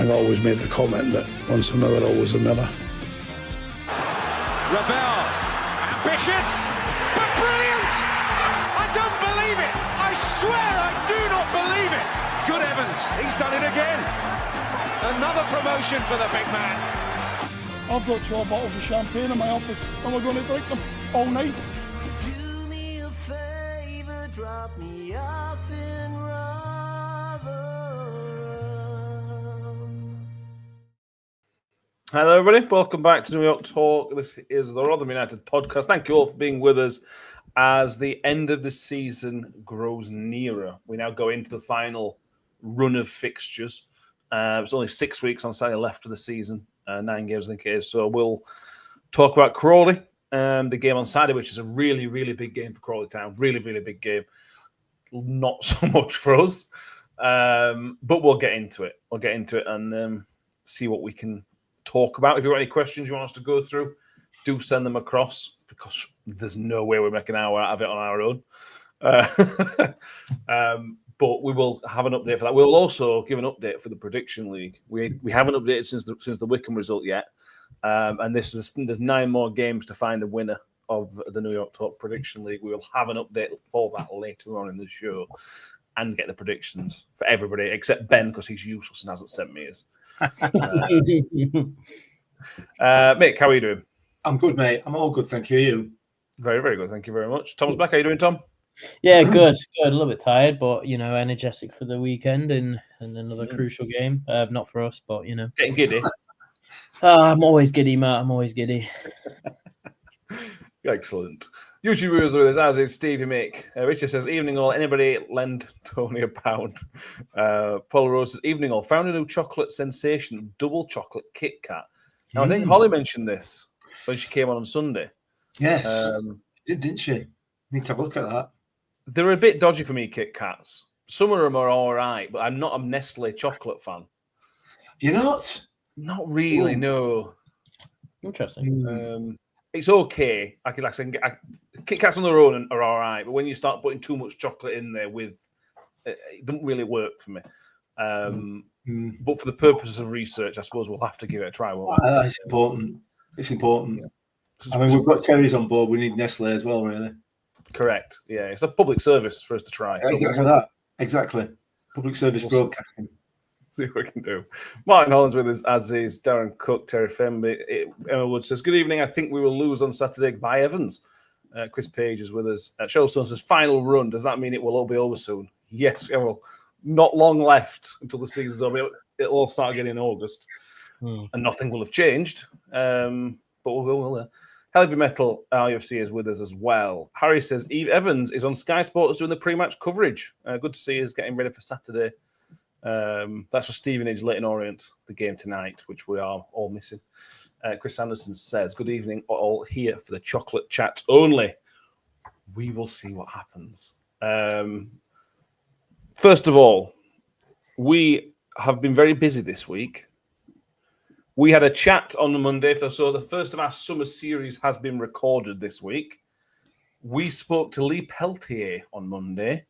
think I always made the comment that once a miller, always a miller. Ravel, ambitious, but brilliant! I don't believe it! I swear I do not believe it! Good Evans, he's done it again! Another promotion for the big man. I've got 12 bottles of champagne in my office and we're going to drink them all night. Do me a favour, drop me off in Rotherham. Hello, everybody. Welcome back to New York Talk. This is the Rotherham United podcast. Thank you all for being with us as the end of the season grows nearer. We now go into the final run of fixtures. It's only 6 weeks on Saturday left of the season. 9 games, I think it is. So we'll talk about Crawley, the game on Saturday, which is a really, really big game for Crawley Town. Really, really big game. Not so much for us, but we'll get into it. We'll get into it and see what we can talk about. If you've got any questions you want us to go through, do send them across because there's no way we're making an hour out of it on our own. But we will have an update for that. We'll also give an update for the Prediction League. We haven't updated since the Wycombe result yet, and there's 9 more games to find a winner of the New York Talk Prediction League. We will have an update for that later on in the show and get the predictions for everybody except Ben because he's useless and hasn't sent me his. Mick, how are you doing? I'm good, mate. I'm all good, thank you. You? Very, very good. Thank you very much. Tom's back. How are you doing, Tom? Yeah, good. A little bit tired, but energetic for the weekend and another crucial game. Not for us, but Getting giddy. I'm always giddy, Matt. I'm always giddy. Excellent. YouTube viewers with us, as is Stevie Mick. Richard says, evening all. Anybody lend Tony £1? Paul Rose says, evening all. Found a new chocolate sensation, double chocolate Kit Kat. Now, I think Holly mentioned this when she came on Sunday. Yes, didn't she? Need to have a look at that. They're a bit dodgy for me, Kit Kats. Some of them are all right, but I'm not a Nestle chocolate fan. You're not? Not really, no. Interesting. It's okay. Kit Kats on their own are all right, but when you start putting too much chocolate in there it doesn't really work for me. But for the purposes of research, I suppose we'll have to give it a try. It's important. It's important. Yeah. I mean, we've got Terry's on board. We need Nestle as well, really. Correct. Yeah, it's a public service for us to try. Yeah, exactly that. Exactly. Public service broadcasting. See what we can do. Martin Holland's with us, as is Darren Cook, Terry Fenby. Emma Wood says, good evening. I think we will lose on Saturday by Evans. Chris Page is with us. Shellstone says, final run. Does that mean it will all be over soon? Yes, well, not long left until the season's over. It'll all start again in August. And nothing will have changed. But we'll Heavy Metal RUFC is with us as well. Harry says, Eve Evans is on Sky Sports doing the pre-match coverage. Good to see us getting ready for Saturday. That's for Stevenage, Leighton Orient, the game tonight, which we are all missing. Chris Anderson says, good evening, all here for the chocolate chat only. We will see what happens. First of all, we have been very busy this week. We had a chat on the Monday, so the first of our summer series has been recorded this week. We spoke to Lee Peltier on Monday.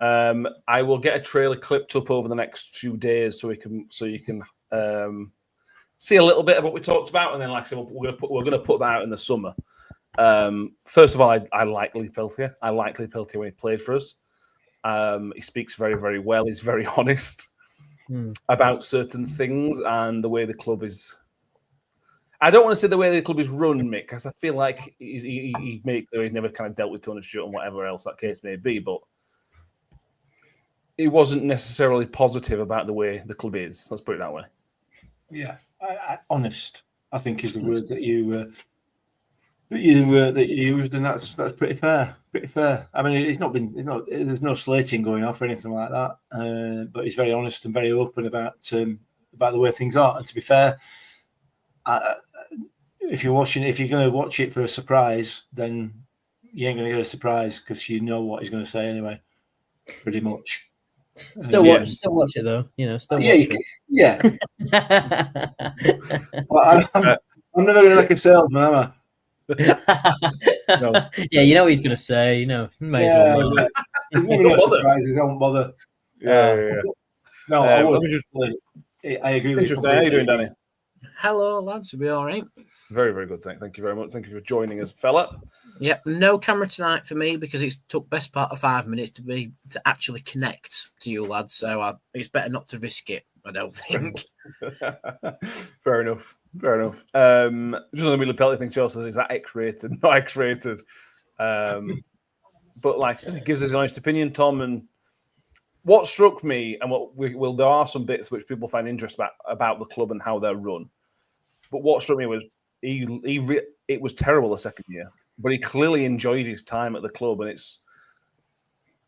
I will get a trailer clipped up over the next few days so you can see a little bit of what we talked about, and then, like I said, we're going to put that out in the summer. First of all, I like Lee Peltier. I liked Lee Peltier when he played for us. He speaks very, very well. He's very honest about certain things and the way the club is. I don't want to say the way the club is run, Mick, because I feel like he's never kind of dealt with Tony Stewart and whatever else that case may be, but he wasn't necessarily positive about the way the club is. Let's put it that way. Yeah, honest, I think, is the word that you used, and that's pretty fair. Pretty fair. I mean, there's no slating going off or anything like that. But he's very honest and very open about the way things are. And to be fair, if you're going to watch it for a surprise, then you ain't going to get a surprise because you know what he's going to say anyway. Pretty much. Still watch it though. Still watch it. Yeah. Well, I'm never going to make a salesman, am I? No. Yeah, you know what he's going to say. May as well. There's never no surprises. I won't bother. Yeah. No, I wouldn't. I agree with you. Interesting. How are you doing, Danny? Hello, lads. Are we all right? Very, very good. Thank you very much. Thank you for joining us, fella. Yep. No camera tonight for me because it took best part of 5 minutes to actually connect to you lads. So it's better not to risk it. I don't think. Fair enough. Just on the middle of Peltier thing, Chelsea says, is that X-rated? Not X-rated. But like I said, it gives us an honest opinion, Tom. And what struck me, and there are some bits which people find interesting about the club and how they're run. But what struck me was it was terrible the second year, but he clearly enjoyed his time at the club. And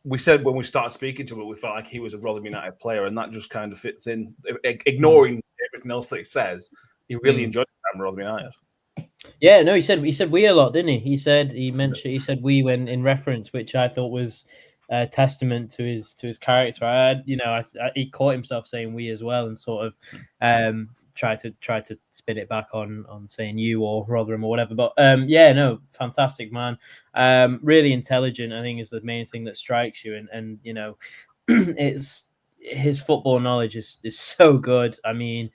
we said when we started speaking to him, we felt like he was a Rotherham United player, and that just kind of fits in. Ignoring everything else that he says, he really enjoyed his time at Rotherham United. Yeah, no, he said we a lot, didn't he? He said we when in reference, which I thought was a testament to his character. He caught himself saying we as well, and sort of try to spin it back on saying you or Rotherham or whatever. But fantastic man, really intelligent. I think is the main thing that strikes you, and it's his football knowledge is so good. I mean,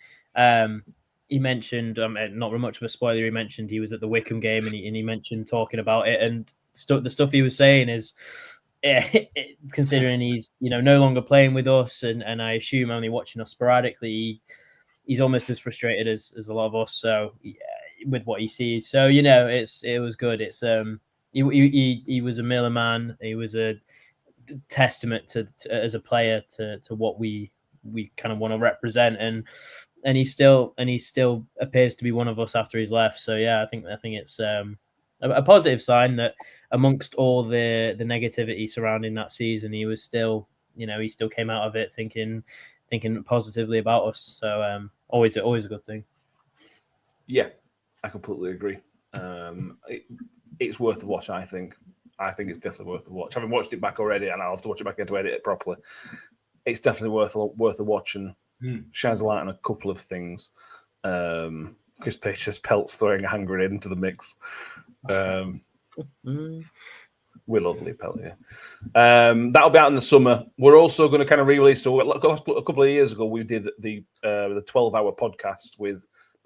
he mentioned not much of a spoiler. He mentioned he was at the Wickham game, and he mentioned talking about it, and the stuff he was saying is. Considering he's no longer playing with us, and I assume only watching us sporadically, he's almost as frustrated as a lot of us. So with what he sees, so it was good. It's he was a Miller man. He was a testament to as a player to what we kind of want to represent, and he still appears to be one of us after he's left. So yeah, I think it's a positive sign that amongst all the negativity surrounding that season, he was still, he still came out of it thinking positively about us. So always a good thing. Yeah, I completely agree. It's worth a watch. I think it's definitely worth a watch. Having watched it back already, and I'll have to watch it back again to edit it properly. It's definitely worth a watch, and shines a light on a couple of things. Chris Page says Pelt's throwing a hand grenade into the mix. We're lovely, Peltier. That'll be out in the summer. We're also going to kind of re-release. So a couple of years ago, we did the 12-hour podcast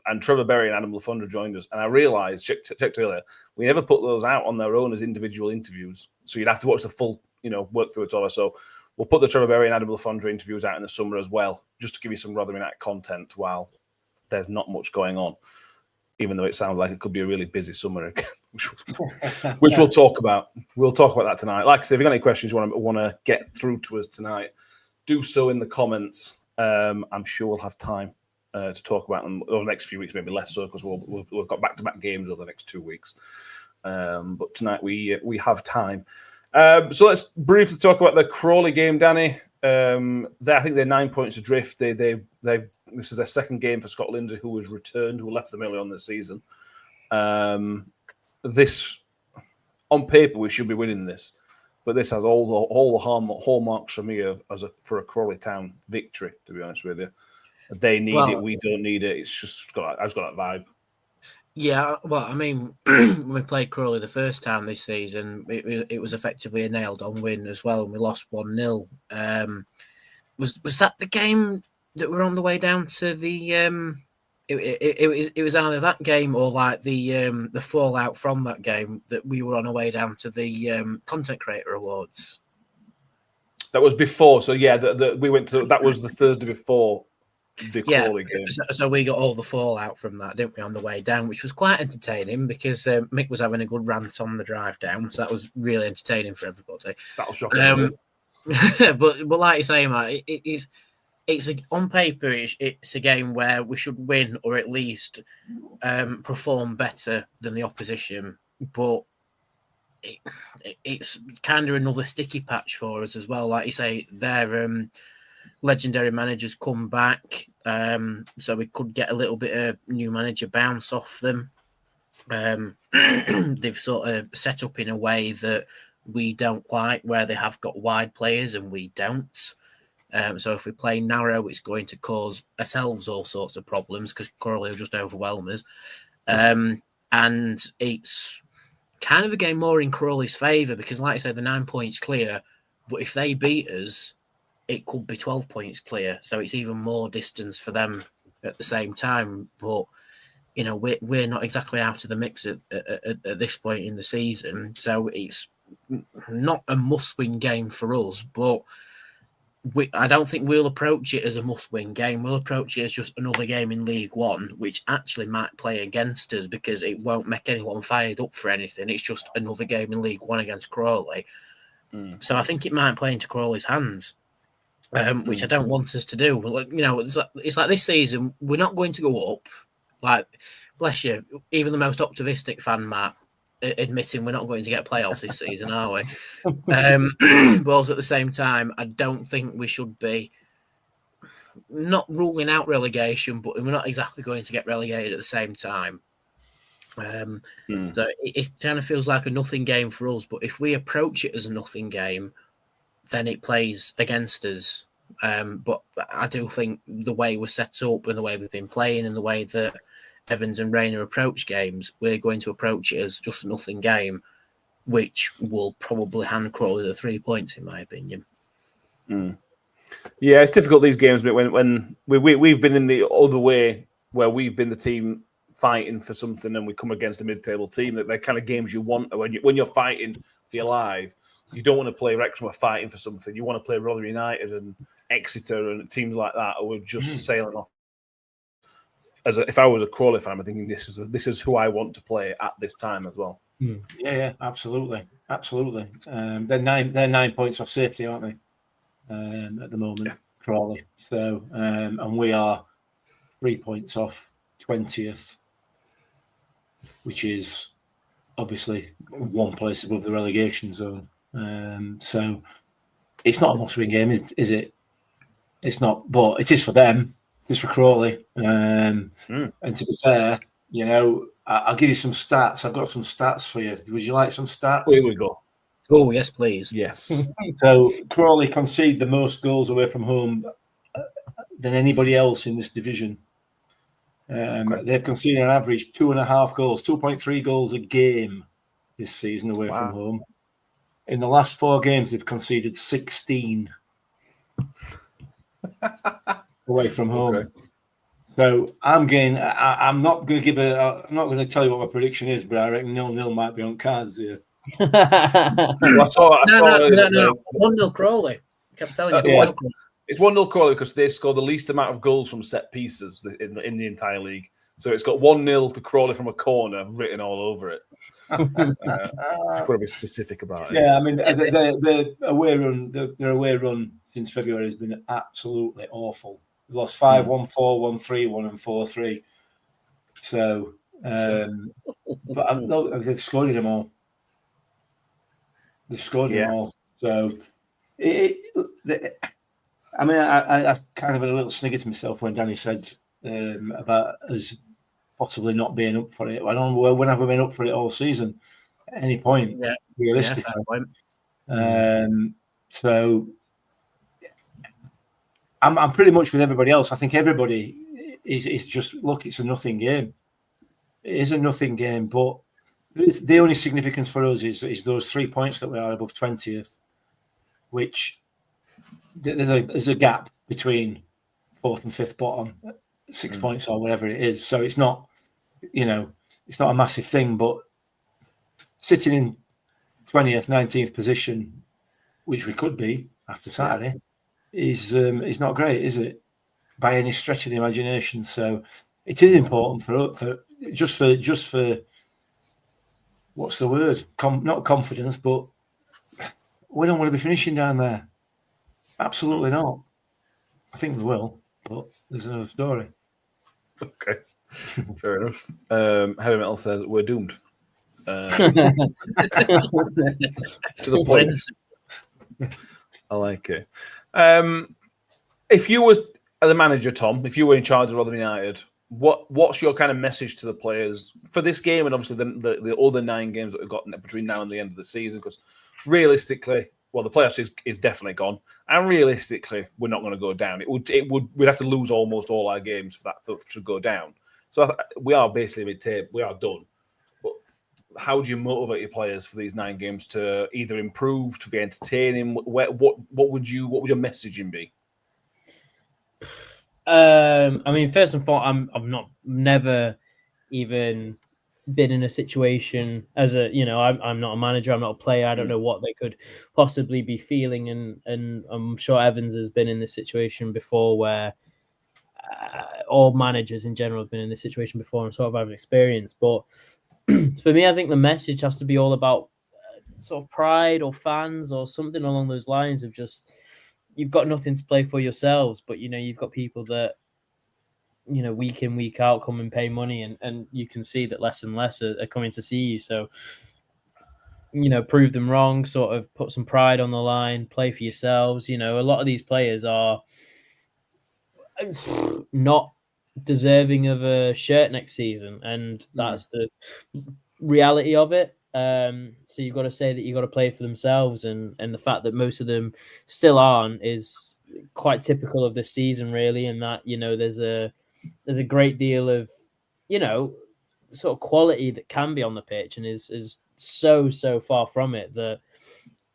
and Trevor Berry and Adam LaFondra joined us. And I realised, checked earlier, we never put those out on their own as individual interviews. So you'd have to watch the full, work through it all. So we'll put the Trevor Berry and Adam LaFondra interviews out in the summer as well, just to give you some Rotherham United content while there's not much going on, even though it sounds like it could be a really busy summer again, which we'll talk about. We'll talk about that tonight. Like I said, if you've got any questions you want to get through to us tonight, do so in the comments. I'm sure we'll have time to talk about them over the next few weeks, maybe less so, because we've got back-to-back games over the next 2 weeks. But tonight we have time. So let's briefly talk about the Crawley game, Danny. I think they're 9 points adrift. This is their second game for Scott Lindsay, who left them early on this season. This, on paper, we should be winning this, but this has all the hallmarks for me for a Crawley Town victory. To be honest with you, they need it. We don't need it. It's just I've just got that vibe. Yeah, well, I mean, when we played Crawley the first time this season, it was effectively a nailed-on win as well, and we lost 1-0. Was that the game that we're on the way down to the? It was either that game or like the fallout from that game that we were on our way down to the Content Creator Awards. That was before, so yeah, we went to that was the Thursday before. Crawley game. So we got all the fallout from that, didn't we, on the way down, which was quite entertaining because Mick was having a good rant on the drive down, so that was really entertaining for everybody. That was shocking. But like you say, Matt, on paper it's a game where we should win or at least perform better than the opposition, but it's kind of another sticky patch for us as well. Like you say, their legendary managers come back, so we could get a little bit of new manager bounce off them. They've sort of set up in a way that we don't like, where they have got wide players and we don't. So if we play narrow, it's going to cause ourselves all sorts of problems because Crawley will just overwhelm us. And it's kind of a game more in Crawley's favour because, like I said, the 9 points clear. But if they beat us, it could be 12 points clear. So it's even more distance for them at the same time. But, you know, we're not exactly out of the mix at this point in the season. So it's not a must-win game for us, but I don't think we'll approach it as a must-win game. We'll approach it as just another game in League One, which actually might play against us because it won't make anyone fired up for anything. It's just another game in League One against Crawley. So I think it might play into Crawley's hands, which I don't want us to do. You know, it's like this season, we're not going to go up. Like, bless you, even the most optimistic fan, Matt, admitting we're not going to get playoffs this season, are we? But at the same time, I don't think we should be not ruling out relegation, but we're not exactly going to get relegated at the same time. So it kind of feels like a nothing game for us. But if we approach it as a nothing game, then it plays against us. But I do think the way we're set up and the way we've been playing and the way that Evans and Rayner approach games, we're going to approach it as just a nothing game, which will probably hand Crawley the 3 points, in my opinion. Yeah, it's difficult these games when we've been in the other way where we've been the team fighting for something and we come against a mid-table team. That they're kind of games you want when you're fighting for your life. You don't want to play Wrexham or fighting for something. You want to play Rotherham United and Exeter and teams like that who are just sailing off. If I was a Crawley fan, I'm thinking this is who I want to play at this time as well. Yeah, absolutely. They're 9 points off safety, aren't they? At the moment, Crawley. So, and we are 3 points off 20th, which is obviously one place above the relegation zone. So, it's not a must-win game, is it? It's not, but it is for them. It's for Crawley. And to be fair, you know, I'll give you some stats. I've got some stats for you. Would you like some stats? Here we go. Oh, yes, please. Yes. So Crawley concede the most goals away from home than anybody else in this division. They've conceded on average 2.5 goals, 2.3 goals a game this season away from home. In the last 4 games, they've conceded 16 away from home. Okay. So I'm not going to tell you what my prediction is, but I reckon 0-0 might be on cards here. No. 1-0 Crawley. I kept telling you. It's 1-0 Crawley because they score the least amount of goals from set pieces in the entire league. So it's got 1-0 to Crawley from a corner written all over it. I've got to be specific about it. Yeah, I mean, their away run since February has been absolutely awful. They've lost 5-1, 4-1, 3-1, and 4-3. So, but they've scored them all. They've scored them all. So, I kind of had a little snigger to myself when Danny said about us possibly not being up for it. I don't know when have we been up for it all season at any point, realistically. So I'm pretty much with everybody else. I think everybody is just, look, it's a nothing game. It is a nothing game, but the only significance for us is those 3 points that we are above 20th, which there's a gap between 4th and 5th bottom, 6 points or whatever it is. So it's not, it's not a massive thing, but sitting in 20th, 19th position, which we could be after Saturday, is not great, is it? By any stretch of the imagination. So it is important for what's the word? Not confidence, but we don't want to be finishing down there. Absolutely not. I think we will, but there's another story. Okay, fair enough. Heavy Metal says we're doomed. To the point. I like it. If you were the manager, Tom, if you were in charge of Rotherham United, what's your kind of message to the players for this game and obviously the other 9 games that we've got between now and the end of the season? Because realistically, well, the playoffs is definitely gone, and realistically, we're not going to go down. We'd have to lose almost all our games for that to go down. So we are basically mid-table. We are done. But how do you motivate your players for these 9 games to either improve, to be entertaining? What would your messaging be? I mean, first and foremost, I've never even been in a situation as I'm not a manager, I'm not a player, I don't know what they could possibly be feeling, and I'm sure Evans has been in this situation before, where all managers in general have been in this situation before and sort of have experience. But for me, I think the message has to be all about sort of pride or fans or something along those lines of just, you've got nothing to play for yourselves, but you've got people that week in, week out come and pay money, and you can see that less and less are coming to see you. So prove them wrong, sort of put some pride on the line, play for yourselves. A lot of these players are not deserving of a shirt next season, and that's the reality of it. So you've got to say that you've got to play for themselves, and the fact that most of them still aren't is quite typical of this season, really. And that there's a great deal of sort of quality that can be on the pitch, and is so far from it that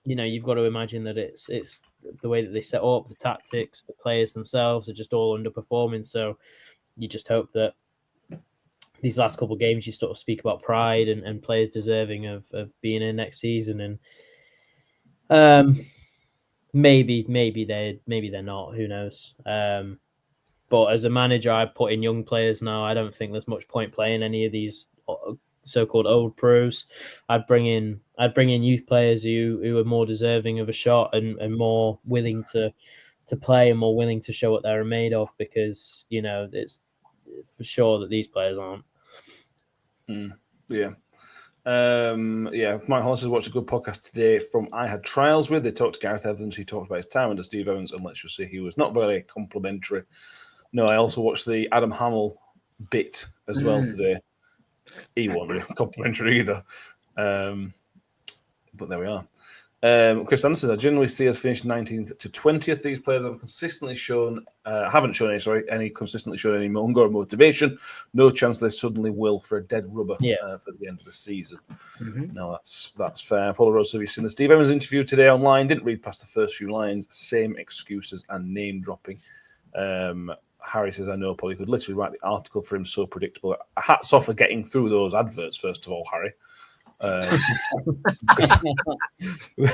you've got to imagine that it's the way that they set up, the tactics, the players themselves are just all underperforming. So you just hope that these last couple of games you sort of speak about pride and players deserving of being in next season, and maybe they're not, who knows. But as a manager, I put in young players now. I don't think there's much point playing any of these so-called old pros. I'd bring in youth players who are more deserving of a shot and more willing to play and more willing to show what they're made of, because it's for sure that these players aren't. Yeah. Mike Hollis has watched a good podcast today from I Had Trials With. They talked to Gareth Evans. He talked about his time under Steve Evans, and let's just say he was not very complimentary. No, I also watched the Adam Hamill bit as well today. He wasn't really complimentary either. But there we are. Chris Anderson, I generally see us finish 19th to 20th. These players haven't consistently shown any hunger or motivation. No chance they suddenly will for a dead rubber for the end of the season. No, that's fair. Paul Rose, have you seen the Steve Evans interview today online? Didn't read past the first few lines. Same excuses and name dropping. Harry says, I know Paul, you could literally write the article for him, so predictable. Hats off for getting through those adverts, first of all, Harry. That's an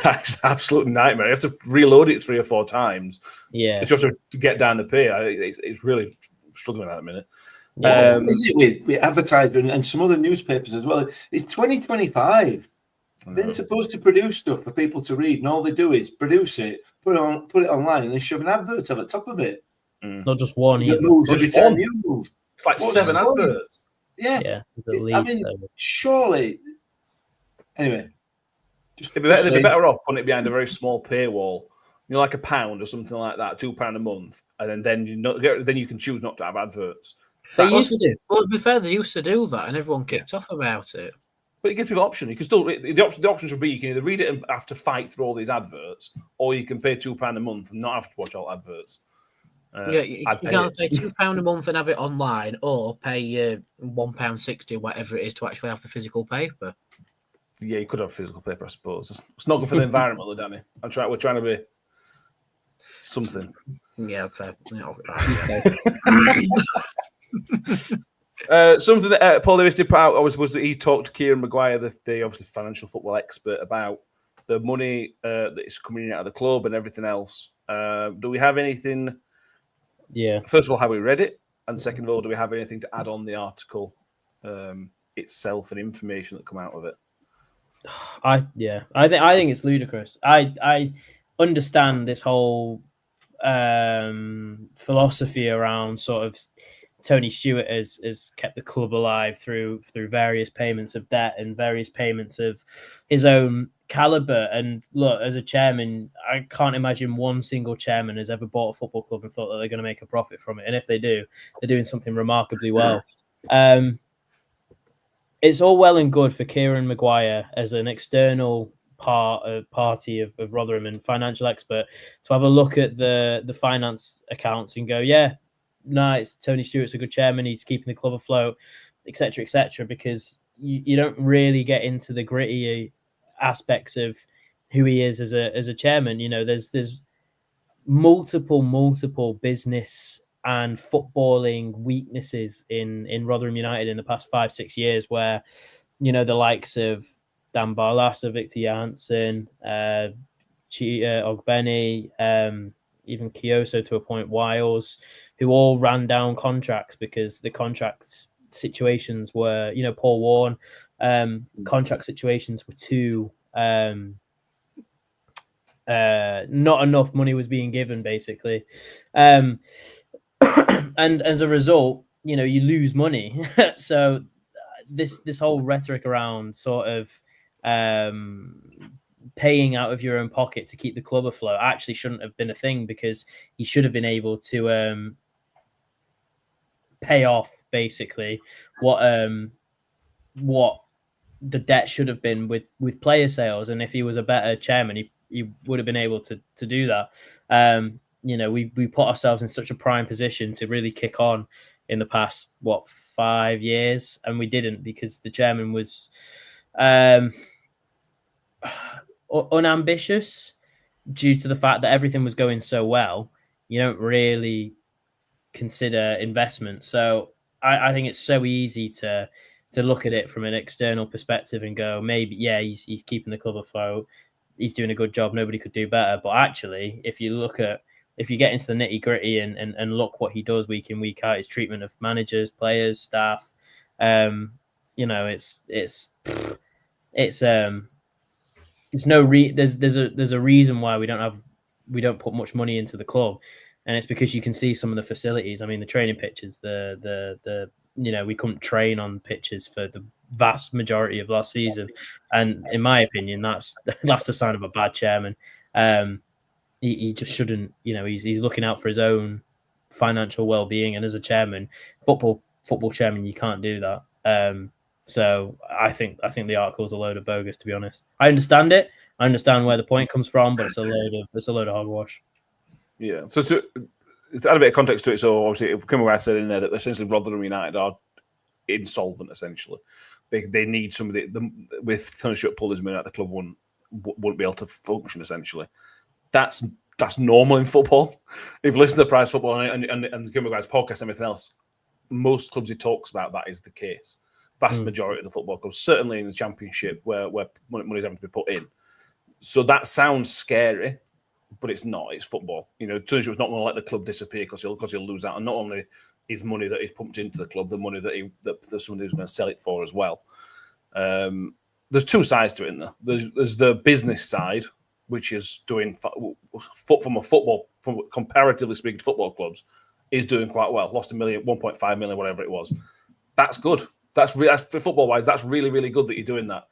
absolute nightmare. You have to reload it 3 or 4 times. Yeah. You have to get down the pay. It's really struggling with that at the minute. What is it with advertising and some other newspapers as well? It's 2025. They're supposed to produce stuff for people to read, and all they do is produce it, put it online, and they shove an advert on the top of it. Not just one. It moves every time you move. It's like 7 adverts. Yeah. I mean, surely. Anyway, they'd be better off putting it behind a very small paywall, like £1 or something like that, £2 a month, and then you can choose not to have adverts. They used to do. Well, to be fair, they used to do that, and everyone kicked off about it. But it gives people option. You can still the option should be you can either read it and have to fight through all these adverts, or you can pay £2 a month and not have to watch all adverts. You can't pay £2 a month and have it online, or pay £1.60, whatever it is, to actually have the physical paper. Yeah, you could have physical paper, I suppose. It's not good for the environment, though, Danny. We're trying to be something. Yeah, fair. Something that Paul Lewis did put out was that he talked to Kieran Maguire, the obviously financial football expert, about the money that is coming in out of the club and everything else. Do we have anything? Yeah. First of all, have we read it? And second of all, do we have anything to add on the article itself and information that come out of it? I think it's ludicrous. I understand this whole philosophy around sort of Tony Stewart has kept the club alive through various payments of debt and various payments of his own caliber. And look, as a chairman, I can't imagine one single chairman has ever bought a football club and thought that they're going to make a profit from it. And if they do, they're doing something remarkably well. It's all well and good for Kieran Maguire as an external party of Rotherham and financial expert to have a look at the finance accounts and go, it's Tony Stewart's a good chairman, he's keeping the club afloat, etc., because you don't really get into the gritty aspects of who he is as a chairman. You know, there's multiple business and footballing weaknesses in Rotherham United in the past 5-6 years, where, you know, the likes of Dan Barlaser, Victor Janssen, Ogbeni, even Kioso to a point, Wiles, who all ran down contracts because the contract situations were, you know, Paul Warren, contract situations were too not enough money was being given, basically. And as a result, you know, you lose money. So this whole rhetoric around sort of paying out of your own pocket to keep the club afloat actually shouldn't have been a thing, because you should have been able to pay off basically what the debt should have been with player sales. And if he was a better chairman, he would have been able to do that. You know, we put ourselves in such a prime position to really kick on in the past 5 years, and we didn't, because the chairman was unambitious due to the fact that everything was going so well. You don't really consider investment. So I think it's so easy to look at it from an external perspective and go, maybe, yeah, he's keeping the club afloat, he's doing a good job, nobody could do better. But actually, if you get into the nitty gritty and look what he does week in, week out, his treatment of managers, players, staff, you know, there's a reason why we don't put much money into the club, and it's because you can see some of the facilities. I mean, the training pitches, the you know, we couldn't train on pitches for the vast majority of last season, and in my opinion, that's a sign of a bad chairman. He just shouldn't, you know, he's looking out for his own financial well-being, and as a chairman, football chairman, you can't do that. So I think the article's a load of bogus, to be honest. I understand it. I understand where the point comes from, but it's a load of hogwash. Yeah. So to add a bit of context to it, so obviously, if I said in there that essentially Rotherham United are insolvent. Essentially, they need somebody with Tunishuk Pulley's money at the club wouldn't be able to function. Essentially, that's normal in football. If you listen to Prize Football and the Kimber Guys podcast and everything else, most clubs he talks about, that is the case. Vast majority of the football clubs, certainly in the Championship, where money's having to be put in. So that sounds scary, but it's not. It's football. You know, Tunishuk's not going to let the club disappear because he'll lose out. And not only his money that he's pumped into the club, the money that there's somebody who's going to sell it for as well. There's two sides to it in there. There's the business side, which is doing from comparatively speaking, football clubs, is doing quite well. Lost $1 million, 1.5 million, whatever it was. That's good. That's for football wise. That's really, really good that you're doing that.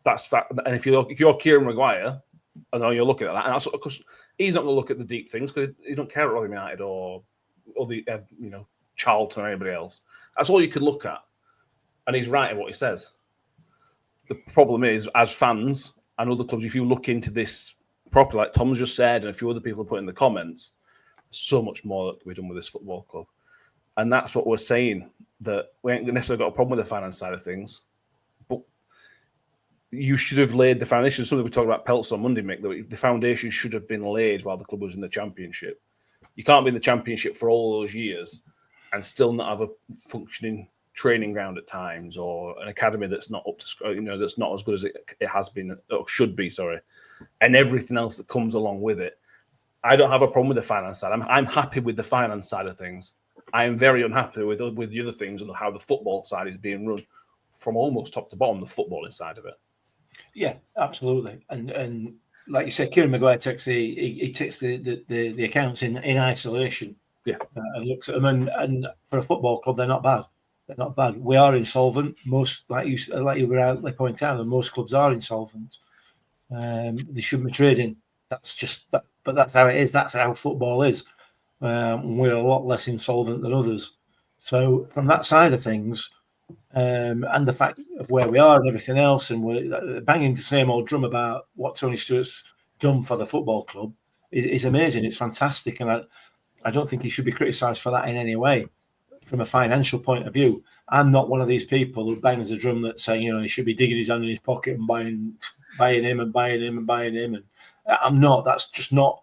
That's fact. And if you're Kieran Maguire, I know you're looking at that, and that's because he's not going to look at the deep things because he don't care about Rotherham United or the Charlton or anybody else. That's all you could look at, and he's right in what he says. The problem is, as fans and other clubs, if you look into this properly, like Tom's just said, and a few other people have put in the comments, so much more that can be done with this football club. And that's what we're saying, that we ain't necessarily got a problem with the finance side of things, but you should have laid the foundation. Something we talked about Peltier on Monday, Mick, that the foundation should have been laid while the club was in the Championship. You can't be in the Championship for all those years and still not have a functioning training ground at times, or an academy that's not up to, that's not as good as it has been, or should be, and everything else that comes along with it. I don't have a problem with the finance side. I'm happy with the finance side of things. I am very unhappy with the other things and how the football side is being run from almost top to bottom, the footballing side of it. Yeah, absolutely. And like you said, Kieran Maguire takes the accounts in isolation. Yeah, and looks at them, and for a football club, they're not bad. They're not bad. We are insolvent. Most, like you rightly point out, most clubs are insolvent. They shouldn't be trading. That's just that, but that's how it is. That's how football is. We're a lot less insolvent than others. So from that side of things, and the fact of where we are and everything else, and we're banging the same old drum about what Tony Stewart's done for the football club is amazing. It's fantastic, and I don't think he should be criticised for that in any way. from a financial point of view. I'm not one of these people who bangs a drum that saying, he should be digging his hand in his pocket and buying him and buying him and buying him. And I'm not. That's just not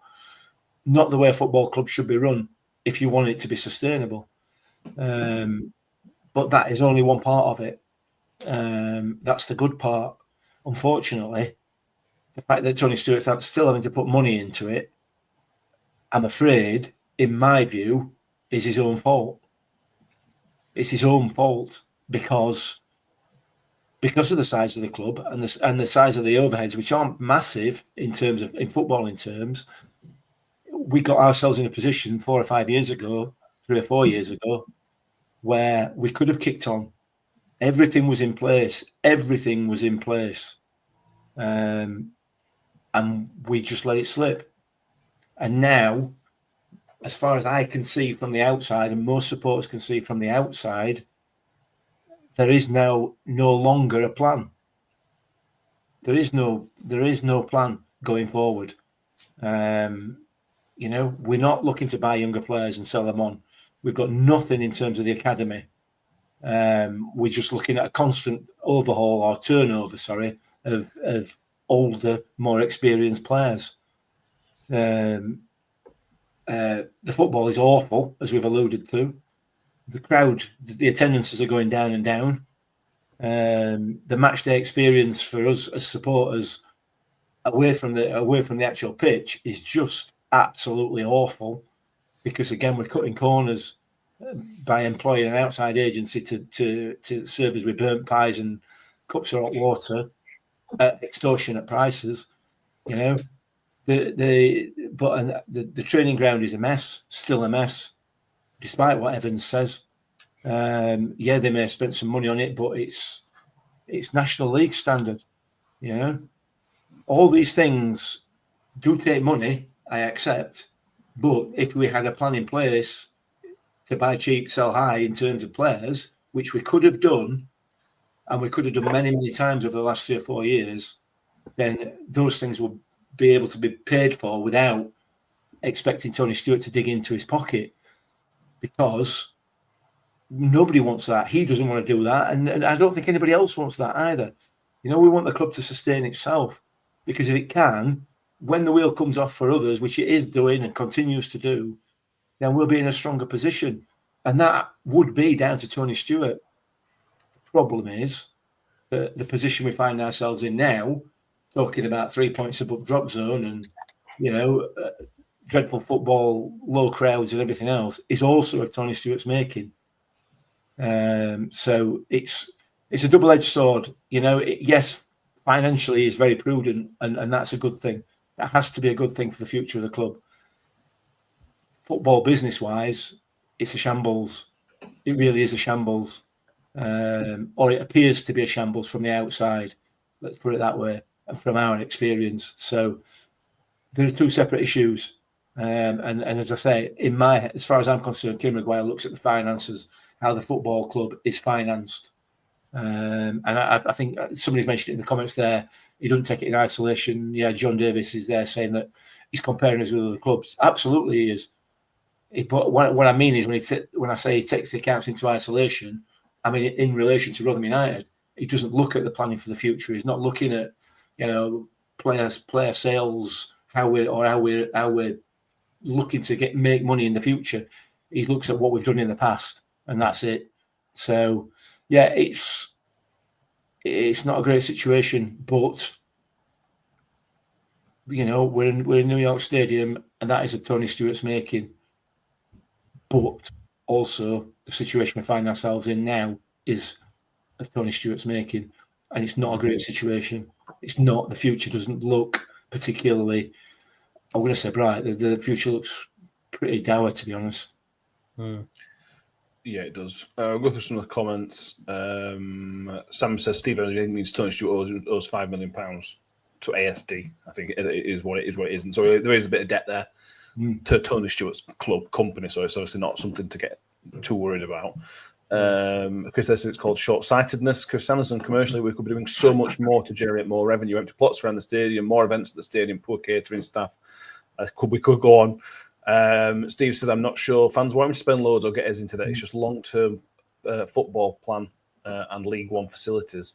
the way a football club should be run if you want it to be sustainable. But that is only one part of it. That's the good part. Unfortunately, the fact that Tony Stewart's still having to put money into it, I'm afraid, in my view, is his own fault. It's his own fault because of the size of the club and the size of the overheads, which aren't massive in footballing terms. We got ourselves in a position 4 or 5 years ago, 3 or 4 years ago, where we could have kicked on. Everything was in place. And we just let it slip. And now, as far as I can see from the outside, and most supporters can see from the outside, there is now no longer a plan. There is no plan going forward. We're not looking to buy younger players and sell them on. We've got nothing in terms of the academy. We're just looking at a constant overhaul or turnover, of older, more experienced players. The football is awful, as we've alluded to. The crowd, the attendances are going down and down. The match day experience for us as supporters away from the actual pitch is just absolutely awful, because again we're cutting corners by employing an outside agency to serve us with burnt pies and cups of hot water at extortionate prices. The training ground is a mess, still a mess, despite what Evans says. They may have spent some money on it, but it's National League standard. All these things do take money, I accept, but if we had a plan in place to buy cheap, sell high in terms of players, which we could have done, and we could have done many, many times over the last 3 or 4 years, then those things would be able to be paid for without expecting Tony Stewart to dig into his pocket, because nobody wants that. He doesn't want to do that, and I don't think anybody else wants that either. We want the club to sustain itself, because if it can, when the wheel comes off for others, which it is doing and continues to do, then we'll be in a stronger position, and that would be down to Tony Stewart. The problem is that the position we find ourselves in now, talking about 3 points above drop zone and dreadful football, low crowds and everything else, is also of Tony Stewart's making. So it's a double-edged sword. Yes, financially he's very prudent, and that's a good thing. That has to be a good thing for the future of the club. Football business-wise, it's a shambles. It really is a shambles. Or it appears to be a shambles from the outside. Let's put it that way, and from our experience. So there are two separate issues. And as I say, as far as I'm concerned, Kim Maguire looks at the finances, how the football club is financed. And I think somebody's mentioned it in the comments there. He doesn't take it in isolation. Yeah, John Davis is there saying that he's comparing us with other clubs. Absolutely, he is. But what I mean is when I say he takes the accounts into isolation, I mean in relation to Rotherham United, he doesn't look at the planning for the future. He's not looking at player sales, how we're looking to make money in the future. He looks at what we've done in the past, and that's it. So yeah, it's not a great situation, but we're in New York Stadium, and that is of Tony Stewart's making. But also the situation we find ourselves in now is of Tony Stewart's making, and it's not a great situation. It's not. The future doesn't look particularly, I'm going to say bright. The future looks pretty dour, to be honest. Yeah, it does. I'll go through some of the comments. Sam says Steve only means Tony Stewart owes £5 million to ASD. I think it is what it is. And so there is a bit of debt there to Tony Stewart's club company. So it's obviously not something to get too worried about. Chris says it's called short-sightedness. Chris Sanderson, commercially, we could be doing so much more to generate more revenue. Empty plots around the stadium, more events at the stadium, poor catering staff. We could go on. Steve said, I'm not sure fans want him to spend loads or get us into that. It's just long-term football plan and League One facilities.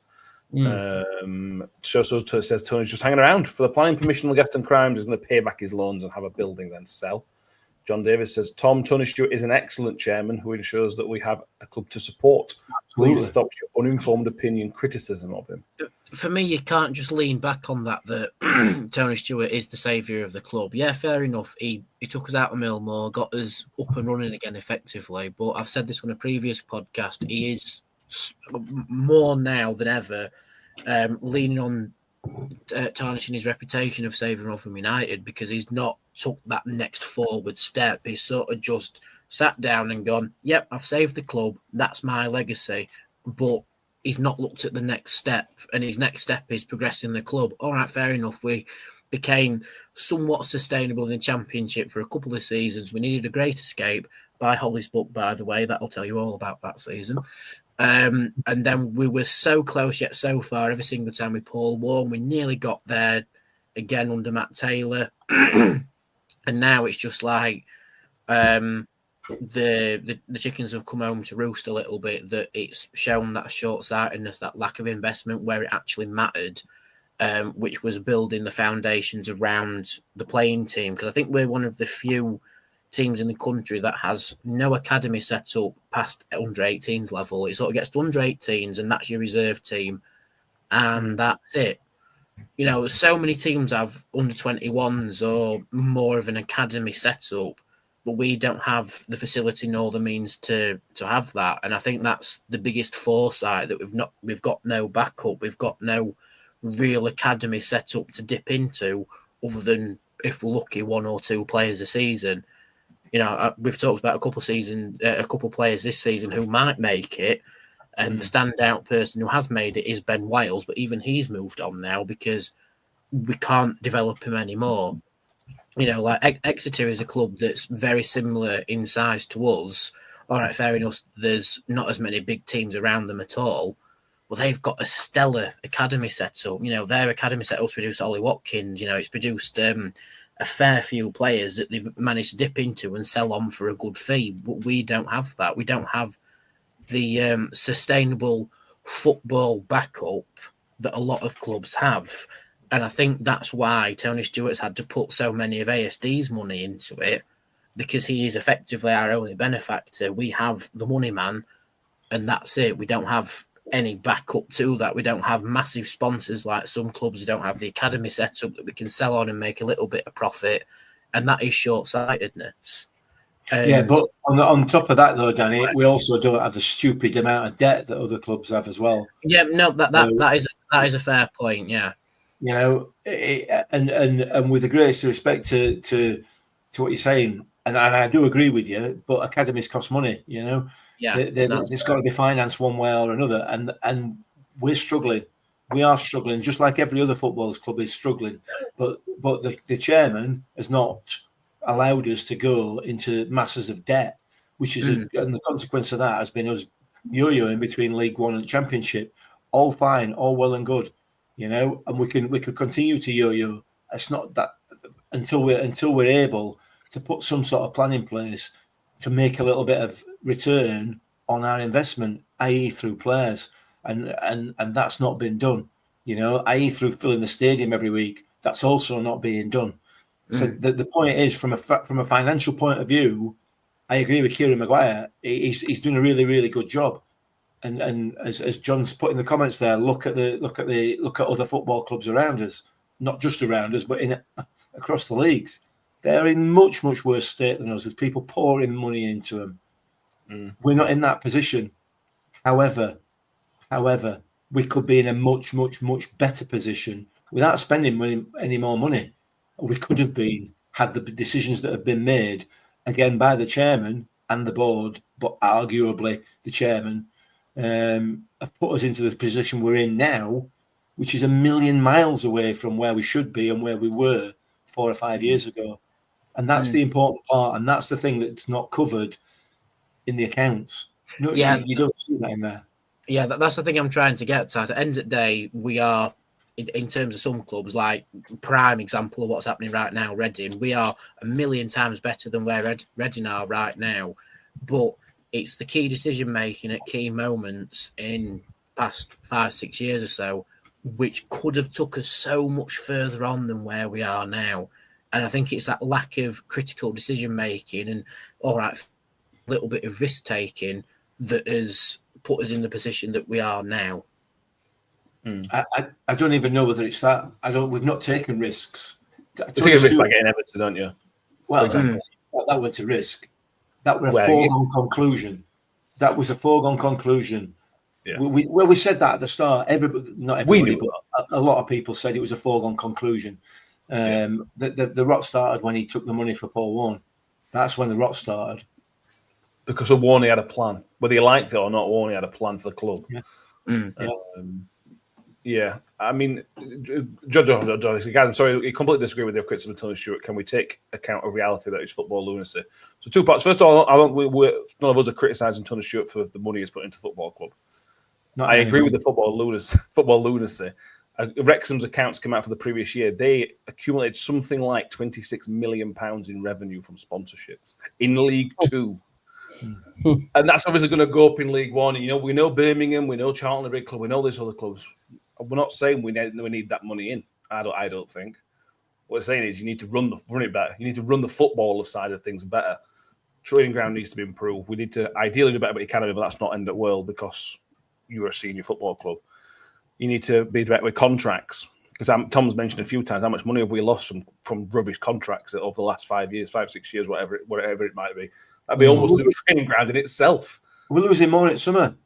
So says Tony's just hanging around for the planning permission. Legaston Crimes is going to pay back his loans and have a building then sell. John Davis says, Tony Stewart is an excellent chairman who ensures that we have a club to support. Absolutely. Please stop your uninformed opinion criticism of him. For me, you can't just lean back on that Tony Stewart is the saviour of the club. Yeah, fair enough. He took us out of Millmore, got us up and running again effectively. But I've said this on a previous podcast. He is more now than ever leaning on tarnishing his reputation of saving Rotherham United because he's not took that next forward step. He's sort of just sat down and gone, yep, I've saved the club. That's my legacy. But he's not looked at the next step, and his next step is progressing the club. All right, fair enough. We became somewhat sustainable in the Championship for a couple of seasons. We needed a great escape by Holly's book, by the way. That'll tell you all about that season. And then we were so close yet so far every single time with Paul Warren. We nearly got there again under Matt Taylor. And now it's just like the chickens have come home to roost a little bit, that it's shown that short-sightedness, that lack of investment where it actually mattered, which was building the foundations around the playing team. Because I think we're one of the few teams in the country that has no academy set up past under 18s level. It sort of gets to under 18s and that's your reserve team. And that's it. You know, so many teams have under 21s or more of an academy setup, but we don't have the facility nor the means to have that. And I think that's the biggest foresight, that we've got no backup, we've got no real academy set up to dip into, other than, if we're lucky, one or two players a season. You know, we've talked about a couple players this season who might make it. And the standout person who has made it is Ben Wiles, but even he's moved on now because we can't develop him anymore. You know, like Exeter is a club that's very similar in size to us. All right, fair enough, there's not as many big teams around them at all. Well, they've got a stellar academy setup. You know, their academy setup's produced Ollie Watkins. You know, it's produced a fair few players that they've managed to dip into and sell on for a good fee. But we don't have that. We don't have the sustainable football backup that a lot of clubs have. And I think that's why Tony Stewart's had to put so many of ASD's money into it, because he is effectively our only benefactor. We have the money man, and that's it. We don't have any backup to that. We don't have massive sponsors like some clubs. We don't have the academy set up that we can sell on and make a little bit of profit. And that is short-sightedness. Yeah, but on top of that, though, Danny, we also don't have the stupid amount of debt that other clubs have as well. Yeah, no, that is a fair point. Yeah, you know, and with the greatest respect to what you're saying, and I do agree with you, but academies cost money. You know, yeah, it's got to be financed one way or another, and we're struggling. We are struggling, just like every other football club is struggling. But the chairman has not allowed us to go into masses of debt, which is and the consequence of that has been us yo-yoing between League One and Championship. All fine, all well and good, you know, and we could continue to yo-yo. It's not that until we're able to put some sort of plan in place to make a little bit of return on our investment, i.e. through players, and that's not been done, you know, i.e. through filling the stadium every week. That's also not being done. So the point is, from a financial point of view, I agree with Kieran Maguire. He's doing a really, really good job. And as John's put in the comments there, look at other football clubs around us, not just around us, but across the leagues. They're in much, much worse state than us, with people pouring money into them. We're not in that position. However, we could be in a much, much, much better position without spending any more money. We could have been, had the decisions that have been made, again, by the chairman and the board, but arguably the chairman, have put us into the position we're in now, which is a million miles away from where we should be and where we were 4 or 5 years ago. And that's the important part, and that's the thing that's not covered in the accounts. No, you don't see that in there. Yeah, that's the thing I'm trying to get to. At the end of the day, we are in terms of some clubs, like prime example of what's happening right now, Reading, we are a million times better than where Reading are right now. But it's the key decision making at key moments in past 5-6 years or so, which could have took us so much further on than where we are now. And I think it's that lack of critical decision making and all right, a little bit of risk taking that has put us in the position that we are now. I don't even know whether it's that. We've not taken risks. You take a risk by getting Everton, don't you? Well, that went to risk. That was a foregone conclusion. That was a foregone conclusion. Yeah. We said that at the start. Not everybody, but a lot of people said it was a foregone conclusion. The rot started when he took the money for Paul Warne. That's when the rot started. Because of Warne, he had a plan. Whether you liked it or not, Warne had a plan for the club. Yeah. I mean, Judge, I'm sorry, I completely disagree with your criticism of Tony Stewart. Can we take account of reality that is football lunacy? So 2 parts. First of all, none of us are criticising Tony Stewart for the money he's put into the football club. I agree with the football lunacy. Wrexham's accounts came out for the previous year. They accumulated something like £26 million in revenue from sponsorships in League Two. And that's obviously going to go up in League One. And, we know Birmingham, we know Charlton, the big club, we know these other clubs. We're not saying we need that money in. I don't think. What we're saying is you need to run it better. You need to run the football side of things better. Training ground needs to be improved. We need to ideally do better with academy, but that's not end of world because you're a senior football club. You need to be better with contracts. Because Tom's mentioned a few times how much money have we lost from rubbish contracts over the last 5 years, 5-6 years, whatever it might be. That'd be almost a training ground in itself. We're losing more in summer.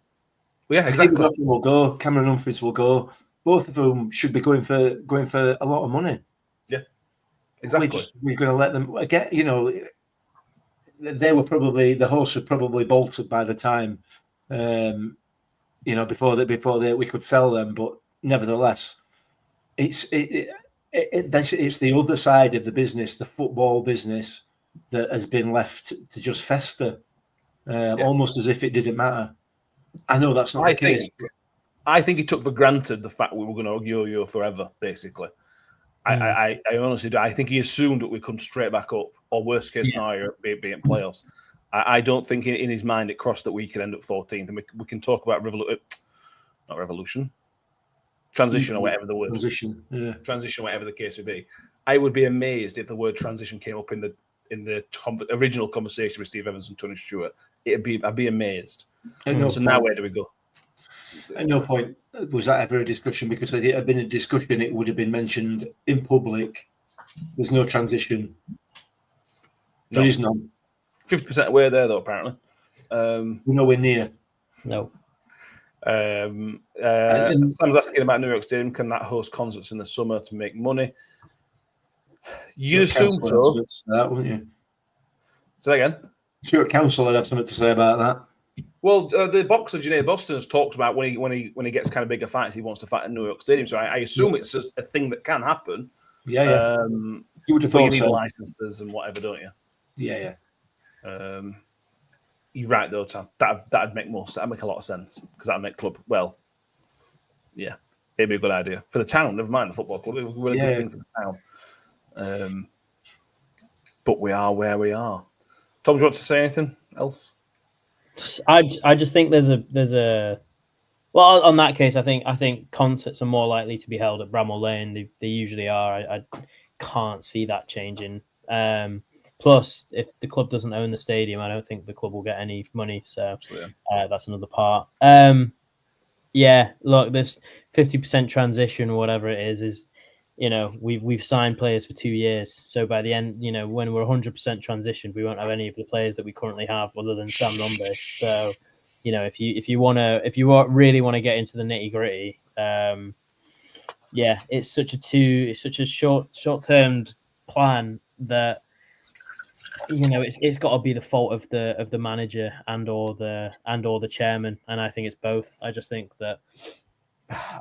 Well, yeah, exactly. Will go. Cameron Humphreys will go. Both of whom should be going for a lot of money. Yeah, exactly. We're going to let them get. They were probably the horse had probably bolted by the time, before we could sell them. But nevertheless, it's the other side of the business, the football business, that has been left to just fester, almost as if it didn't matter. I know that's not the case. I think he took for granted the fact we were going to yo-yo forever, basically. I honestly do. I think he assumed that we'd come straight back up, or worst case scenario, being playoffs. I don't think in his mind it crossed that we could end up 14th. And we can talk about transition or whatever the word. Transition, whatever the case would be. I would be amazed if the word transition came up in the original conversation with Steve Evans and Tony Stewart. I'd be amazed. Now where do we go? At no point was that ever a discussion, because if it had been a discussion, it would have been mentioned in public. There's no transition. There is none. 50% away there, though, apparently. We're nowhere near. No. Sam's asking about New York Stadium. Can that host concerts in the summer to make money? You'd assume so. That, wouldn't you? Say that again. Stuart Council would have something to say about that. Well, the boxer Janae Boston has talked about when he gets kind of bigger fights, he wants to fight in New York Stadium. So I assume it's a thing that can happen. Yeah. You would have thought you need so. licenses and whatever, don't you? Yeah. You're right though, Tom. That'd make more sense. That'd make a lot of sense because that'd make club. Well, yeah, it'd be a good idea for the town. Never mind the football club. It was a really good thing for the town. But we are where we are. Tom, do you want to say anything else? I just think there's a well, on that case, I think concerts are more likely to be held at Bramall Lane. They usually are. I can't see that changing. Plus, if the club doesn't own the stadium, I don't think the club will get any money. So that's another part. Look, this 50% transition or whatever it is we've signed players for 2 years. So by the end, when we're 100% transitioned, we won't have any of the players that we currently have other than Sam Nombe. So, if you really want to get into the nitty gritty, it's such a short-term plan that it's got to be the fault of the manager and or the chairman, and I think it's both. I just think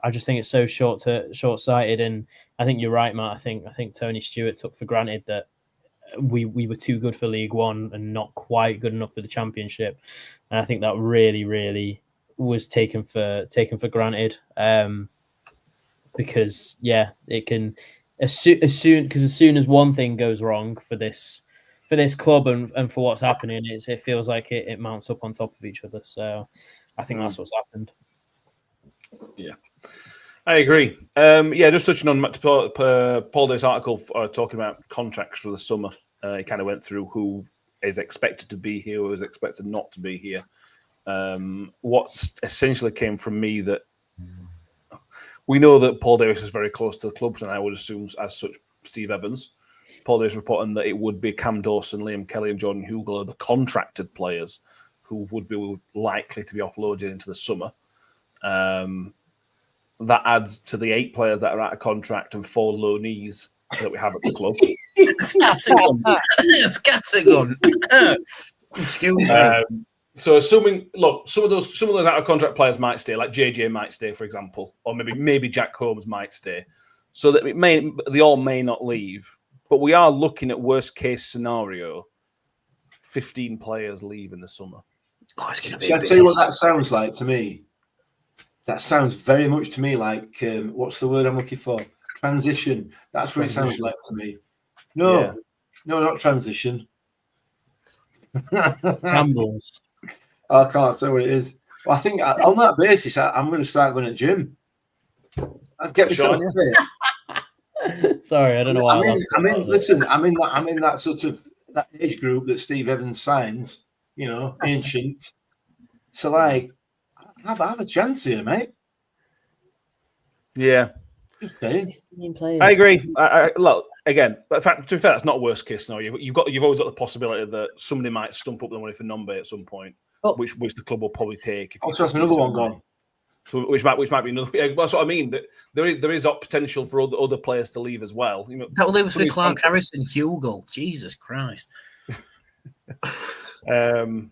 it's so short-sighted, and I think you're right, Matt. I think Tony Stewart took for granted that we were too good for League One and not quite good enough for the Championship, and I think that really, really was taken for granted. because it can as soon as one thing goes wrong for this club and for what's happening, it feels like it mounts up on top of each other. So I think that's what's happened. Yeah, I agree. Just touching on Paul Davis' article talking about contracts for the summer. He kind of went through who is expected to be here, who is expected not to be here. What's essentially came from me that we know that Paul Davis is very close to the club, and I would assume as such Steve Evans. Paul Davis reporting that it would be Cam Dawson, Liam Kelly, and Jordan Hugill are the contracted players who would be likely to be offloaded into the summer. That adds to the 8 players that are out of contract and 4 loanees that we have at the club. Scattergun. Excuse me. So assuming, some of those out of contract players might stay, like JJ might stay, for example, or maybe Jack Holmes might stay, so that they all may not leave. But we are looking at worst case scenario, 15 players leave in the summer. Oh, it's going to be. I'll tell you what that sounds like to me. That sounds very much to me like what's the word I'm looking for? Transition. That's what it sounds like to me. No, not transition. Rambles. I can't say what it is. Well, I think on that basis, I'm going to start going to the gym. I'd get myself fit. Sorry, I don't know why. I'm in that sort of that age group that Steve Evans signs. Ancient. So like, have a chance here, mate. Yeah. 15 players. I agree. Look, again, but to be fair, that's not worst case scenario. You've always got the possibility that somebody might stump up the money for Nombe at some point, which the club will probably take. Also, that's another one gone. So which might be another. Yeah, that's what I mean. That there is potential for other players to leave as well. That will leave us with Clark Harrison, Hugill. Jesus Christ. And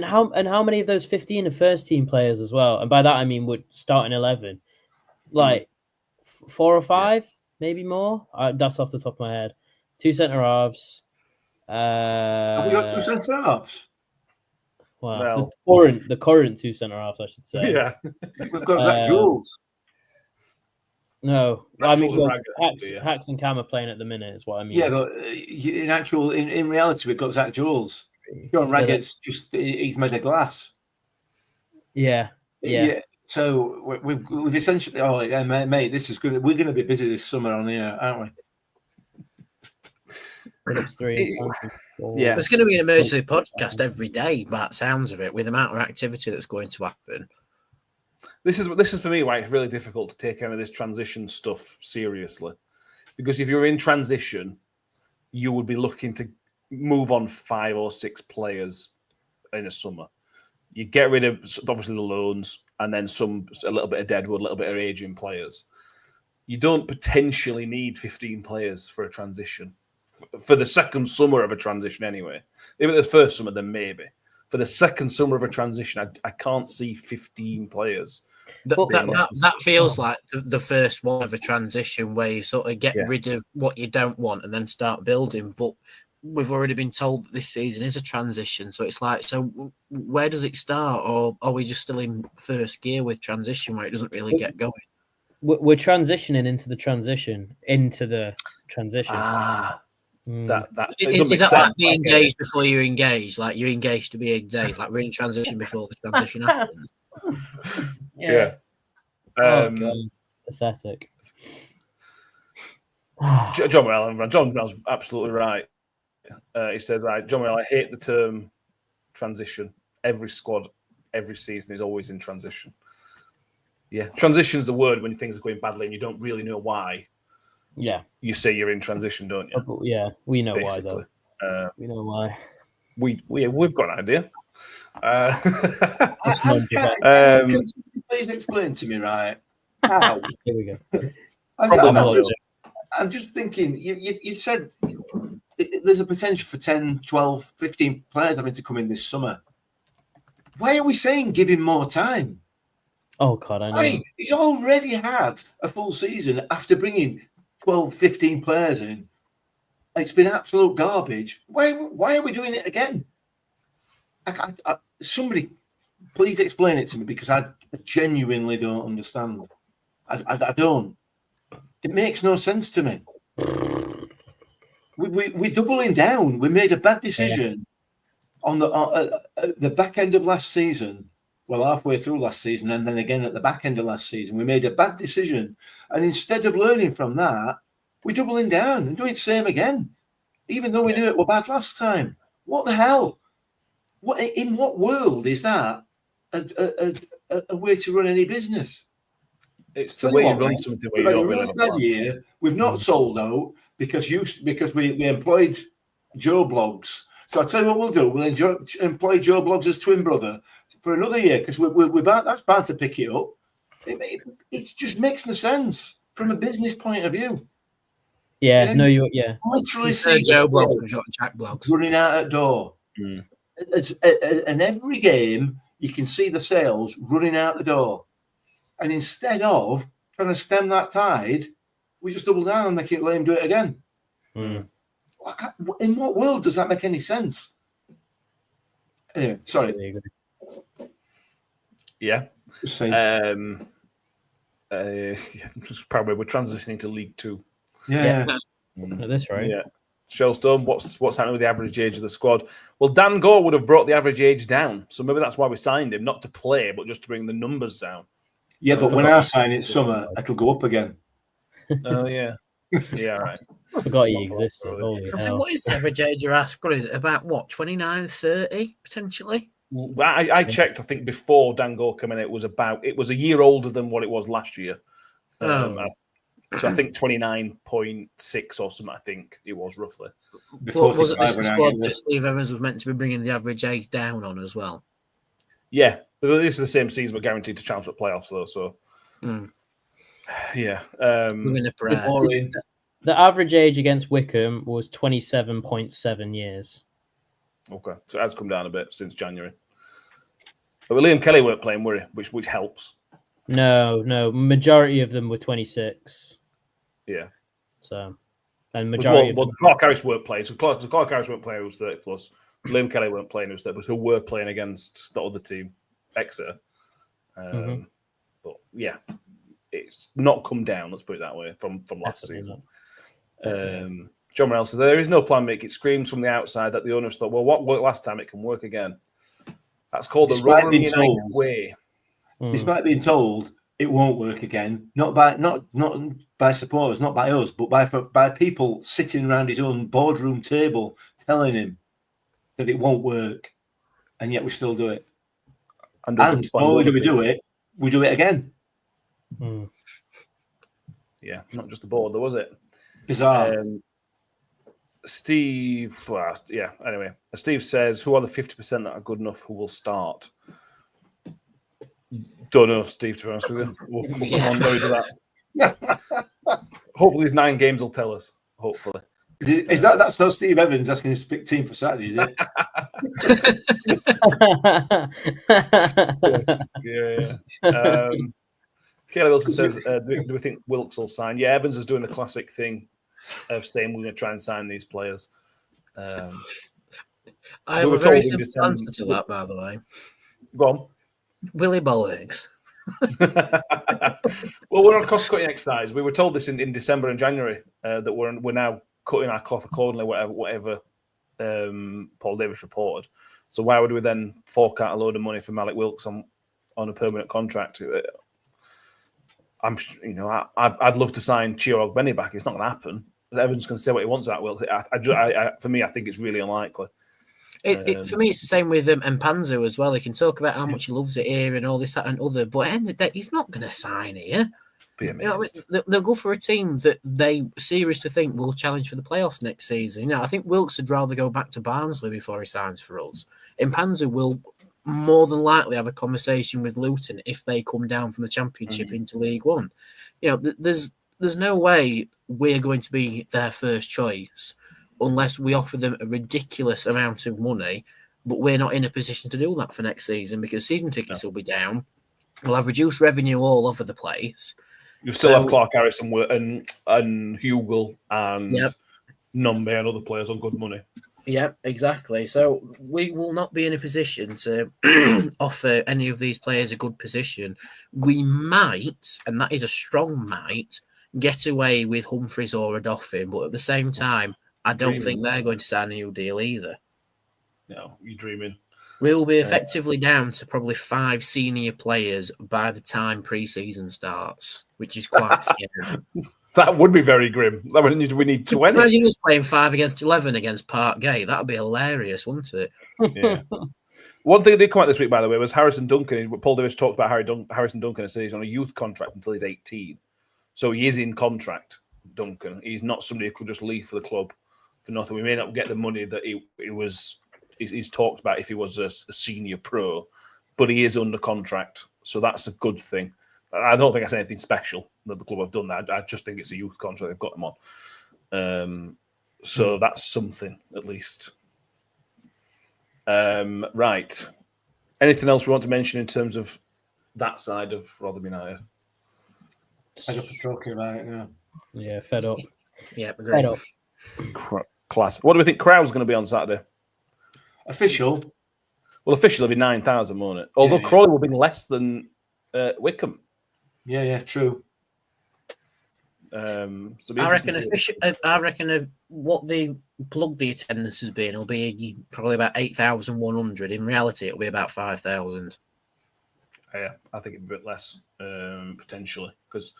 how many of those 15 are first team players as well? And by that I mean would start in 11, like 4 or 5, maybe more. That's off the top of my head. 2 centre halves. Have we got 2 centre halves? Well, the current 2 centre halves, I should say. Yeah, we've got Zach Jules. No, I mean Hacks and Cam are playing at the minute. Is what I mean. Yeah, but in reality, we've got Zach Jules. John Raggett's he's made of glass. Yeah. So we've essentially, mate, this is good. We're going to be busy this summer on here, aren't we? It's 3. Yeah, there's going to be an emergency podcast every day. By the sounds of it, with the amount of activity that's going to happen. This is for me why it's really difficult to take any of this transition stuff seriously, because if you're in transition, you would be looking to move on 5 or 6 players in a summer. You get rid of obviously the loans and then a little bit of deadwood, a little bit of aging players. You don't potentially need 15 players for a transition for the second summer of a transition anyway. Even the first summer, then maybe. For the second summer of a transition, I can't see 15 players. That feels like the first one of a transition where you sort of get rid of what you don't want and then start building. But we've already been told that this season is a transition. So it's like, so where does it start? Or are we just still in first gear with transition where it doesn't really get going? We're transitioning into the transition. Is that like being engaged before you're engaged? Like you're engaged to be engaged? Like we're in transition before the transition happens? Yeah. God. Pathetic. John Morell's absolutely right. He says, John Morell, I hate the term transition. Every squad, every season is always in transition. Yeah, transition is the word when things are going badly and you don't really know why. Yeah. You say you're in transition, don't you? Yeah, we know basically. Why, though. We know why. We've got an idea. Can you please explain to me, right? How? Here we go. I'm just thinking, you said there's a potential for 10, 12, 15 players having to come in this summer. Why are we saying give him more time? Oh, God, I know. I mean, he's already had a full season after bringing 12, 15 players in. It's been absolute garbage. Why are we doing it again? Somebody, please explain it to me because I genuinely don't understand. I don't. It makes no sense to me. We're doubling down. We made a bad decision on the back end of last season. Well, halfway through last season, and then again at the back end of last season, we made a bad decision. And instead of learning from that, we're doubling down and doing the same again, even though we knew it were bad last time. What the hell? In what world is that a way to run any business? It's the way you run something where you don't really bad year. We've not sold out because we employed Joe Bloggs. So I'll tell you what we'll do. We'll employ Joe Bloggs as twin brother for another year because that's bound to pick it up. It just makes no sense from a business point of view. Yeah, no, literally see Joe Bloggs, Jack Bloggs running out at door. And every game you can see the sales running out the door. And instead of trying to stem that tide, we just double down and let him do it again. In what world does that make any sense? Anyway, sorry. Yeah. Probably we're transitioning to League Two. Yeah. That's right. Yeah. Shellstone, what's happening with the average age of the squad? Well, Dan Gore would have brought the average age down. So maybe that's why we signed him, not to play, but just to bring the numbers down. Yeah, but when I sign it summer, it'll go up again. Oh, yeah. Yeah, right. I forgot he existed. Holy hell. What is the average age of our squad? Is it about, 29, 30, potentially? I checked, I think, before Dan Gore came in, it was a year older than what it was last year. So I think 29.6 or something, I think it was roughly. Was it the squad that Steve Evans was meant to be bringing the average age down on as well? Yeah, but this is the same season we're guaranteed to chance at playoffs, though, so... Yeah. The average age against Wickham was 27.7 years. Okay, so it has come down a bit since January. But Liam Kelly weren't playing, were he? Which helps. No. Majority of them were 26. Yeah. So, and majority of Clark Harris weren't playing. So Clark Harris weren't playing, who was 30 plus. Liam Kelly weren't playing, who was 30 plus, who were playing against the other team, Exeter. But yeah, it's not come down, let's put it that way, from last season. John Morrell says, there is no plan, Mick. It screams from the outside that the owners thought, well, what worked last time, it can work again. That's called the Rotherham United way. Despite being told it won't work again, not by supporters, not by us, but by people sitting around his own boardroom table telling him that it won't work, and yet we still do it. And not only do we do it, we do it again. Yeah, not just the board, though, was it? Bizarre. Steve, anyway. Steve says, who are the 50% that are good enough who will start? Don't know, Steve, to be honest with you. We'll come on to that. Hopefully these 9 games will tell us. Hopefully. That's not Steve Evans asking his pick team for Saturday, is it? Yeah. Kelly Wilson says, do we think Wilkes will sign? Yeah, Evans is doing the classic thing of saying we're going to try and sign these players. I have a very simple answer to that, by the way. Go on. Willie Bollocks. Well, we're on cost-cutting exercise. We were told this in December and January that we're now cutting our cloth accordingly, whatever Paul Davis reported. So why would we then fork out a load of money for Malik Wilkes on a permanent contract? I'd love to sign Chirag Benny back. It's not going to happen. Evans can say what he wants about Wilkes. For me, I think it's really unlikely. For me, it's the same with Mpanzu as well. He can talk about how much he loves it here and all this, that, and other, but at the end of the day, he's not going to sign here. They'll go for a team that they seriously think will challenge for the playoffs next season. I think Wilkes would rather go back to Barnsley before he signs for us. Mpanzu will more than likely have a conversation with Luton if they come down from the Championship into League One. There's no way we're going to be their first choice unless we offer them a ridiculous amount of money, but we're not in a position to do that for next season because season tickets will be down. We'll have reduced revenue all over the place. You still have Clark Harris and Hugel and Nombe and other players on good money. Yeah, exactly. So we will not be in a position to offer any of these players a good position. We might, and that is a strong might, get away with Humphreys or a Doffin, but at the same time, I don't think they're going to sign a new deal either. No, you're dreaming. We will be effectively down to probably 5 senior players by the time pre-season starts, which is quite scary. That would be very grim. We need 20. Imagine us playing 5 against 11 against Parkgate. That would be hilarious, wouldn't it? Yeah. One thing that did come out this week, by the way, was Harrison Duncan. Paul Davis talked about Harrison Duncan and said he's on a youth contract until he's 18. So he is in contract, Duncan. He's not somebody who could just leave for the club for nothing. We may not get the money that he's talked about if he was a senior pro, but he is under contract. So that's a good thing. I don't think that's anything special that the club have done that. I just think it's a youth contract they've got him on. So that's something, at least. Right. Anything else we want to mention in terms of that side of Rotherham United? Fed up of talking about it now. Yeah, fed up. Yeah, agreed. Fed up. Class. What do we think crowd's going to be on Saturday? Official. Well, officially it'll be 9,000, won't it? Although Crawley will be less than Wickham. Yeah, true. So I reckon what they plug the attendance has been will be probably about 8,100. In reality, it'll be about 5,000. Yeah, I think it'd be a bit less potentially because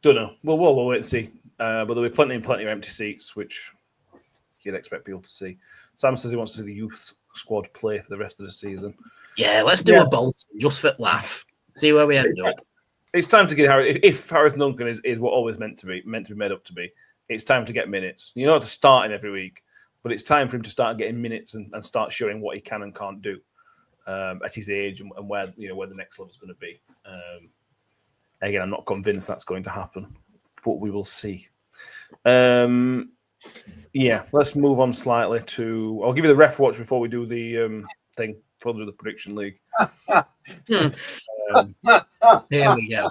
don't know. Well, we'll wait and see. But there'll be plenty of empty seats, which you'd expect people to see. Sam says he wants to see the youth squad play for the rest of the season. Yeah, let's do a Bolton just for laugh. See where we end up. It's time to get Harry. If Harrison Duncan is what always meant to be made up to be, it's time to get minutes. You don't have to start him every week, but it's time for him to start getting minutes and start showing what he can and can't do at his age and where the next level is going to be. Again, I'm not convinced that's going to happen, but we will see. Let's move on slightly to. I'll give you the ref watch before we do the thing for the prediction league. Here we go.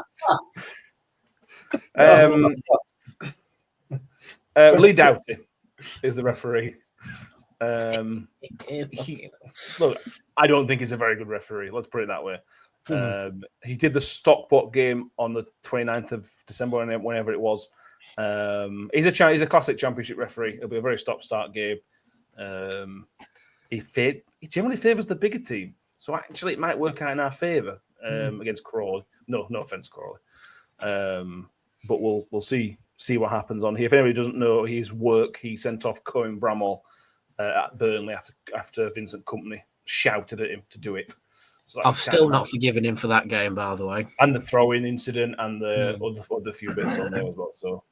Lee Doughty is the referee. Look, I don't think he's a very good referee. Let's put it that way. He did the Stockport game on the 29th of December, whenever it was. He's a classic championship referee. It'll be a very stop-start game. He generally favours the bigger team, so actually it might work out in our favour against Crawley. No offence, Crawley. But we'll see what happens on here. If anybody doesn't know his work, he sent off Cohen Bramall at Burnley after Vincent Kompany shouted at him to do it. So I've still not forgiven him for that game, by the way. And the throw-in incident and the other few bits on there as well. So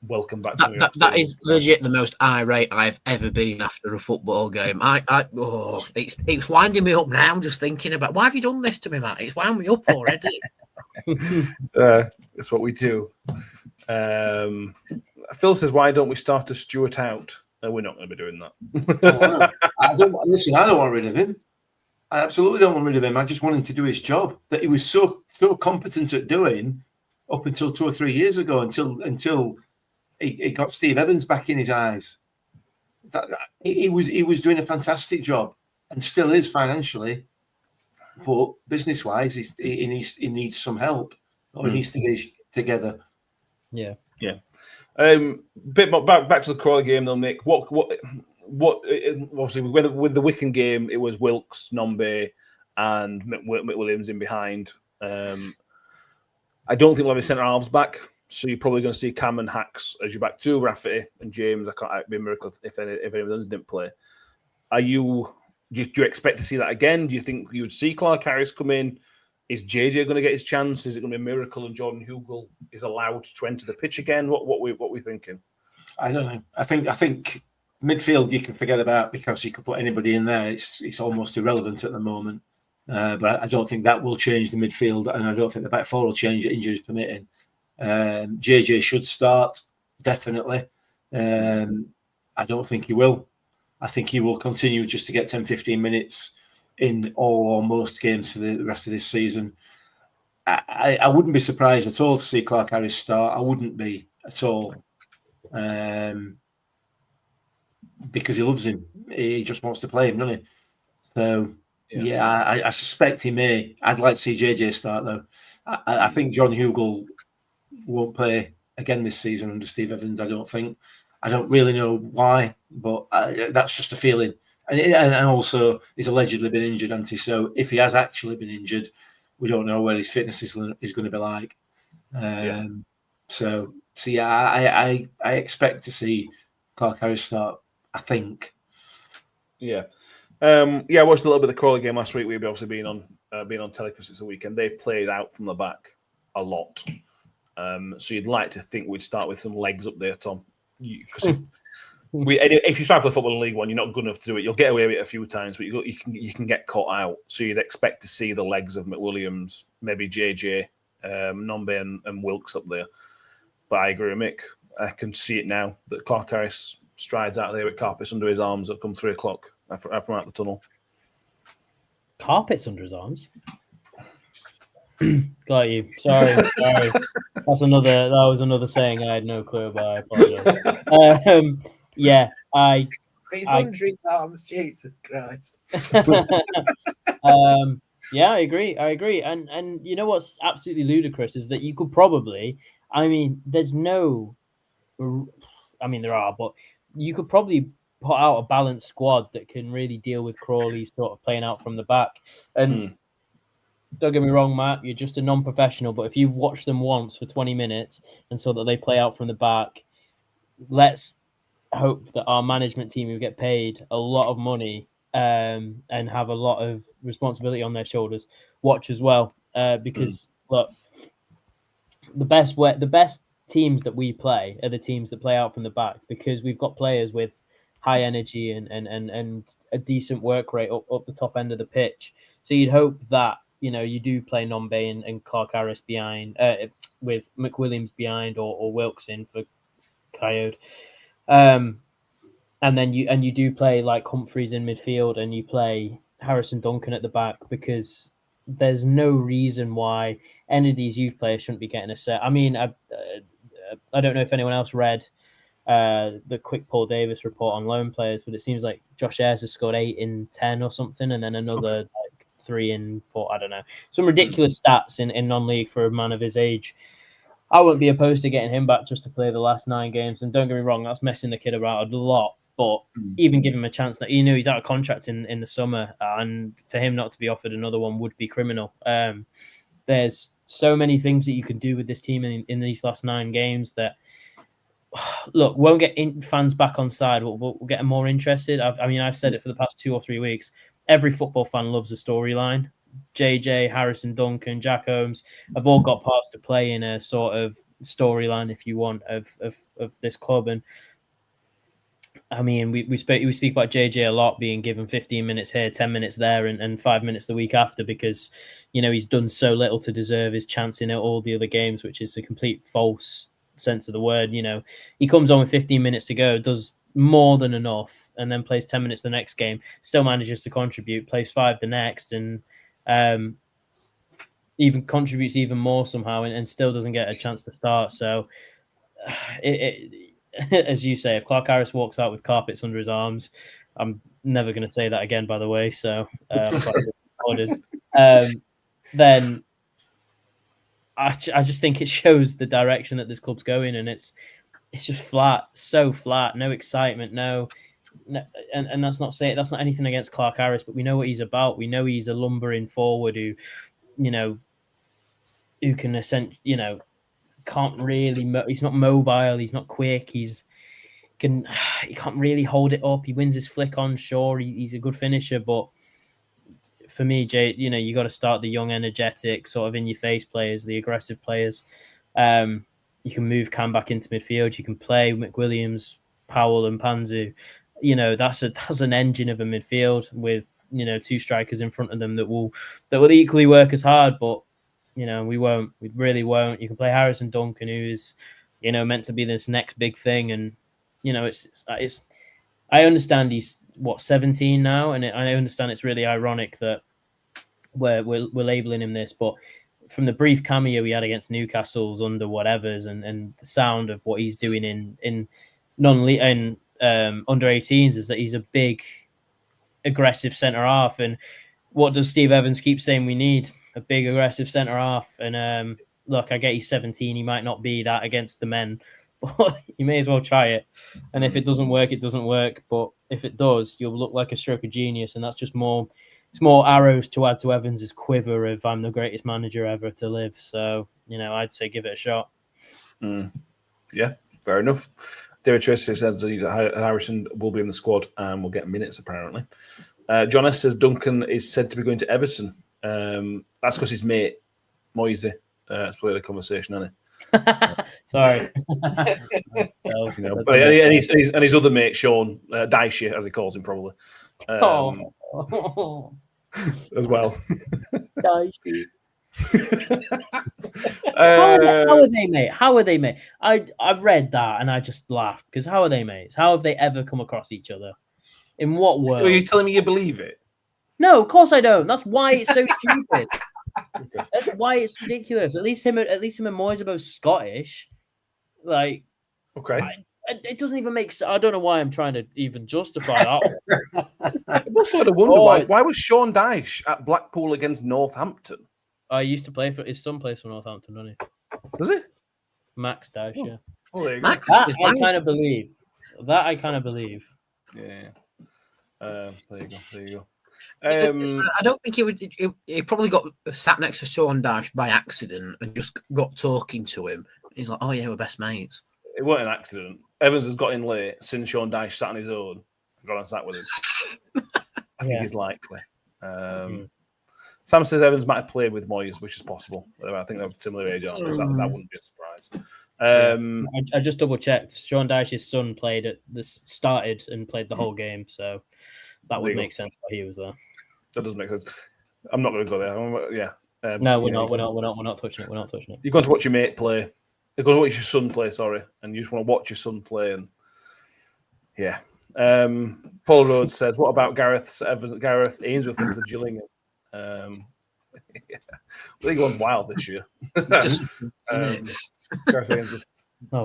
welcome back to that is legit the most irate I've ever been after a football game. It's winding me up now just thinking about why have you done this to me, Matt? It's wound me up already. It's what we do. Phil says, why don't we start a Stuart out? We're not going to be doing that. I don't want rid of him. I absolutely don't want rid of him. I just want him to do his job that he was so competent at doing up until 2 or 3 years ago, until he got Steve Evans back in his eyes. He was doing a fantastic job and still is financially, but business wise, he needs some help, or he needs to get together. Yeah. Bit more back to the Crawley game, though, Nick. What obviously with the Wickham game, it was Wilkes, Nombe, and McWilliams in behind. I don't think we'll have any centre halves back, so you're probably going to see Cam and Hacks as your back two, Rafferty and James. It'd be a miracle if any of those didn't play. Do you expect to see that again? Do you think you would see Clark Harris come in? Is JJ going to get his chance? Is it going to be a miracle and Jordan Hugill is allowed to enter the pitch again? What we thinking? I don't know. I think midfield you can forget about because you could put anybody in there. It's almost irrelevant at the moment. But I don't think that will change the midfield, and I don't think the back four will change, injuries permitting. JJ should start, definitely. I don't think he will. I think he will continue just to get 10, 15 minutes in all or most games for the rest of this season. I wouldn't be surprised at all to see Clark Harris start. I wouldn't be at all. Because he loves him. He just wants to play him, doesn't he? So, I suspect he may. I'd like to see JJ start, though. I think John Hugill won't play again this season under Steve Evans. I don't really know why, but that's just a feeling. And also, he's allegedly been injured, hasn't he? So if he has actually been injured, we don't know where his fitness is going to be like. So yeah, I expect to see Clark Harris start, I think. Yeah. I watched a little bit of the Crawley game last week. We've obviously been on telly because it's a weekend. They played out from the back a lot. So you'd like to think we'd start with some legs up there, Tom. Because if you try to play football in League One, you're not good enough to do it. You'll get away with it a few times, but you can get caught out. So you'd expect to see the legs of McWilliams, maybe JJ, Nombe and Wilkes up there. But I agree with Mick. I can see it now that Clark Harris strides out there with carpets under his arms at come 3 o'clock from out the tunnel. Carpets under his arms? Got you. Sorry. That was another saying I had no clue about. I apologize. He's under his arms, Jesus Christ. Yeah, I agree. And you know what's absolutely ludicrous is that you could probably, there are, but you could probably put out a balanced squad that can really deal with Crawley sort of playing out from the back. And don't get me wrong, Matt, you're just a non-professional, but if you've watched them once for 20 minutes and so that they play out from the back, let's hope that our management team who get paid a lot of money and have a lot of responsibility on their shoulders watch as well. Because look, the best teams that we play are the teams that play out from the back because we've got players with high energy and a decent work rate up the top end of the pitch. So you'd hope that, you do play Nombe and Clark Harris behind, with McWilliams behind or Wilkes in for Coyote. And then you do play like Humphreys in midfield and you play Harrison Duncan at the back because there's no reason why any of these youth players shouldn't be getting a set. I mean, I don't know if anyone else read the quick Paul Davis report on loan players, but it seems like Josh Ayres has scored 8 in 10 or something, and then another like 3 in 4. I don't know, some ridiculous stats in non-league for a man of his age. I wouldn't be opposed to getting him back just to play the last 9 games. And don't get me wrong, that's messing the kid about a lot. But even give him a chance. That he's out of contract in the summer, and for him not to be offered another one would be criminal. There's so many things that you can do with this team in these last 9 games that, look, won't get fans back on side. We'll get them more interested. I've said it for the past 2 or 3 weeks. Every football fan loves a storyline. JJ, Harrison Duncan, Jack Holmes have all got parts to play in a sort of storyline, if you want, of this club. And I mean, we speak about JJ a lot being given 15 minutes here, 10 minutes there, and 5 minutes the week after because, he's done so little to deserve his chance in all the other games, which is a complete false sense of the word. He comes on with 15 minutes to go, does more than enough, and then plays 10 minutes the next game, still manages to contribute, plays 5 the next, and even contributes even more somehow and still doesn't get a chance to start. So as you say, if Clark Harris walks out with carpets under his arms, I'm never going to say that again, by the way. So then I just think it shows the direction that this club's going, and it's just flat, so flat, no excitement, no. And that's not anything against Clark Harris, but we know what he's about. We know he's a lumbering forward who can can't really. He's not mobile. He's not quick. He can't really hold it up. He wins his flick on, sure. He's a good finisher, but for me, Jay, you got to start the young, energetic, sort of in your face players, the aggressive players. You can move Cam back into midfield. You can play McWilliams, Powell, and Panzu. That's an engine of a midfield with 2 strikers in front of them that will equally work as hard, but we really won't. You can play Harrison Duncan, who is meant to be this next big thing, and it's I understand he's 17 now, and I understand it's really ironic that we're labeling him this, but from the brief cameo he had against Newcastle's under whatevers and the sound of what he's doing in non-league under 18s is that he's a big, aggressive centre half. And what does Steve Evans keep saying we need? A big, aggressive centre half. And look, I get he's 17. He might not be that against the men, but you may as well try it. And if it doesn't work, it doesn't work. But if it does, you'll look like a stroke of genius, and that's just more. It's more arrows to add to Evans's quiver of I'm the greatest manager ever to live. So, I'd say give it a shot. Yeah, fair enough. David Tracy says Harrison will be in the squad and will get minutes, apparently. John S. says Duncan is said to be going to Everton. That's because his mate, Moisey, has played a conversation, hasn't he? Sorry. And his other mate, Sean, Dicey, as he calls him, probably. As well. Dicey. How are they, mate? How are they, mate? I read that and I just laughed because how are they, mates? How have they ever come across each other? In what world? Are you telling me you believe it? No, of course I don't. That's why it's so stupid. That's why it's ridiculous. At least him and Moyes are both Scottish. Like, okay, it doesn't even make sense. I don't know why I'm trying to even justify that. I must have wondered why was Sean Dyche at Blackpool against Northampton? I used to play for his son plays for Northampton, doesn't he? Does he? Max Dyche, yeah. Oh, there you Max, go. That I kind of believe. Yeah. There you go. I don't think he probably got sat next to Sean Dyche by accident and just got talking to him. He's like, oh yeah, we're best mates. It wasn't an accident. Evans has got in late since Sean Dyche sat on his own. Got on sat with him. I think he's likely. Sam says Evans might have played with Moyes, which is possible. I think they're similar age, aren't they? That wouldn't be a surprise. I just double checked. Sean Dyche's son started and played the whole game, so that would make sense why he was there. That does make sense. I'm not going to go there. No, we're not touching it. We're not touching it. You're going to watch your mate play. You're going to watch your son play. Sorry, and you just want to watch your son play. And yeah, Paul Rhodes says, "What about Gareth Ainsworth into Gillingham?" I think he was wild this year. Gareth Ainsworth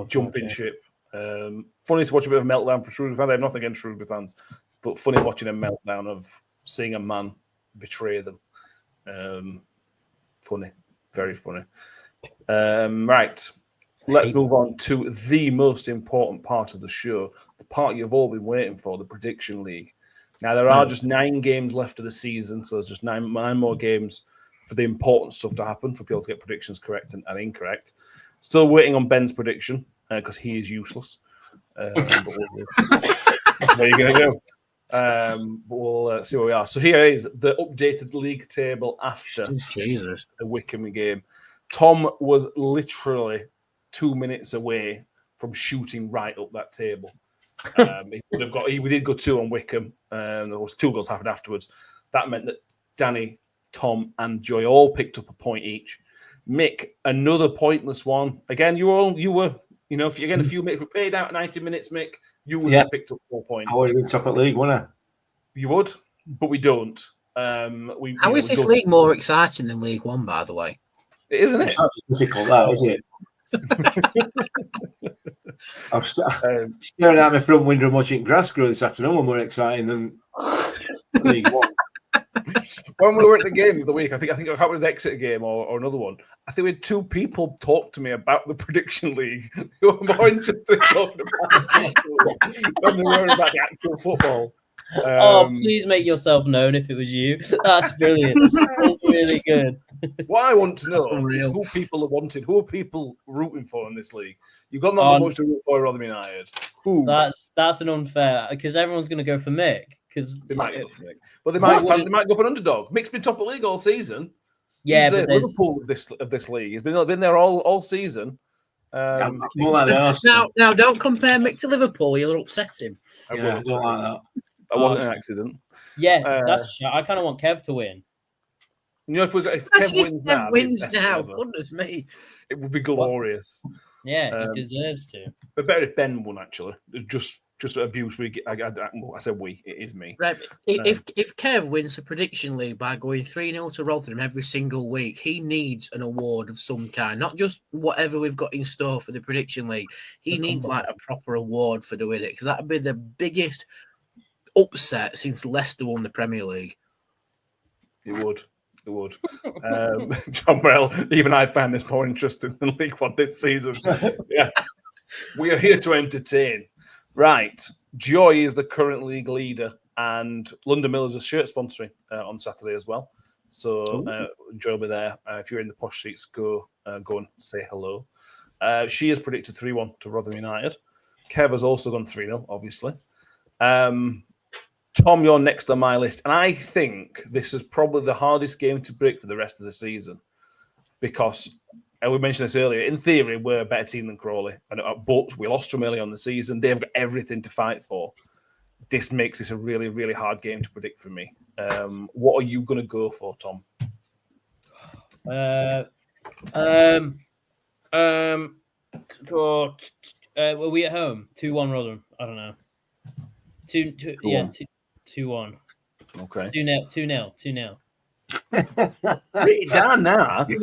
jumping ship. Funny to watch a bit of a meltdown for Shrewsbury fans. I have nothing against Shrewsbury fans, but funny watching a meltdown of seeing a man betray them. Funny, very funny. Right, let's move on to the most important part of the show, the part you've all been waiting for, the Prediction League. Now, there are just 9 games left of the season, so there's just nine more games for the important stuff to happen, for people to get predictions correct and incorrect. Still waiting on Ben's prediction, because he is useless. But there you go. But we'll see where we are. So here is the updated league table after the Wycombe game. Tom was literally 2 minutes away from shooting right up that table. We did go 2 on Wycombe. There was 2 goals happened afterwards. That meant that Danny, Tom, and Joy all picked up a point each. Mick, another pointless one. Again, you were, if you're getting a few minutes, we paid out 90 minutes, Mick, you would have picked up 4 points. I would have been top of the league, wouldn't I? You would, but we don't. How is this league more exciting than League One, by the way? It isn't it? It's difficult, that, isn't it? I'm staring out my front window and watching grass grow this afternoon. One more exciting than League One. When we were at the game the other week, I think I can't remember the Exeter game or another one. I think we had 2 people talk to me about the Prediction League who were more interested in talking about than they were about the actual football. Please make yourself known if it was you. That's brilliant. That's really good. What I want to know is who people are wanting, who are people rooting for in this league. You've got not much to root for Rotherham United. Who? That's an unfair, because everyone's going to go for Mick. Because they might go for Mick, but they might go for an underdog. Mick's been top of the league all season. Yeah, he's but the Liverpool of this league. He's been there all season. Now, don't compare Mick to Liverpool. You'll upset him. That wasn't an accident. Yeah, that's. I kind of want Kev to win. If Kev wins now, goodness me, it would be glorious. Yeah, he deserves to. But better if Ben won, actually. Just abuse. I said we. It is me. Right. If Kev wins the Prediction League by going 3-0 to Rotherham every single week, he needs an award of some kind. Not just whatever we've got in store for the Prediction League. He needs like a proper award for doing it, because that would be the biggest upset since Leicester won the Premier League. It would. It would. John Bell, even I find this more interesting than League One this season. Yeah. We are here to entertain. Right. Joy is the current league leader, and London Millers are shirt sponsoring on Saturday as well. So Joy will be there. If you're in the posh seats, go and say hello. She has predicted 3-1 to Rotherham United. Kev has also gone 3-0, obviously. Tom, you're next on my list. And I think this is probably the hardest game to predict for the rest of the season. Because, and we mentioned this earlier, in theory, we're a better team than Crawley. But we lost them early on the season. They've got everything to fight for. This makes this a really, really hard game to predict for me. What are you going to go for, Tom? Were we at home? 2-1 Rotherham. I don't know. 2-1. Okay. 2-0. Write it down now. 2-1. Yeah,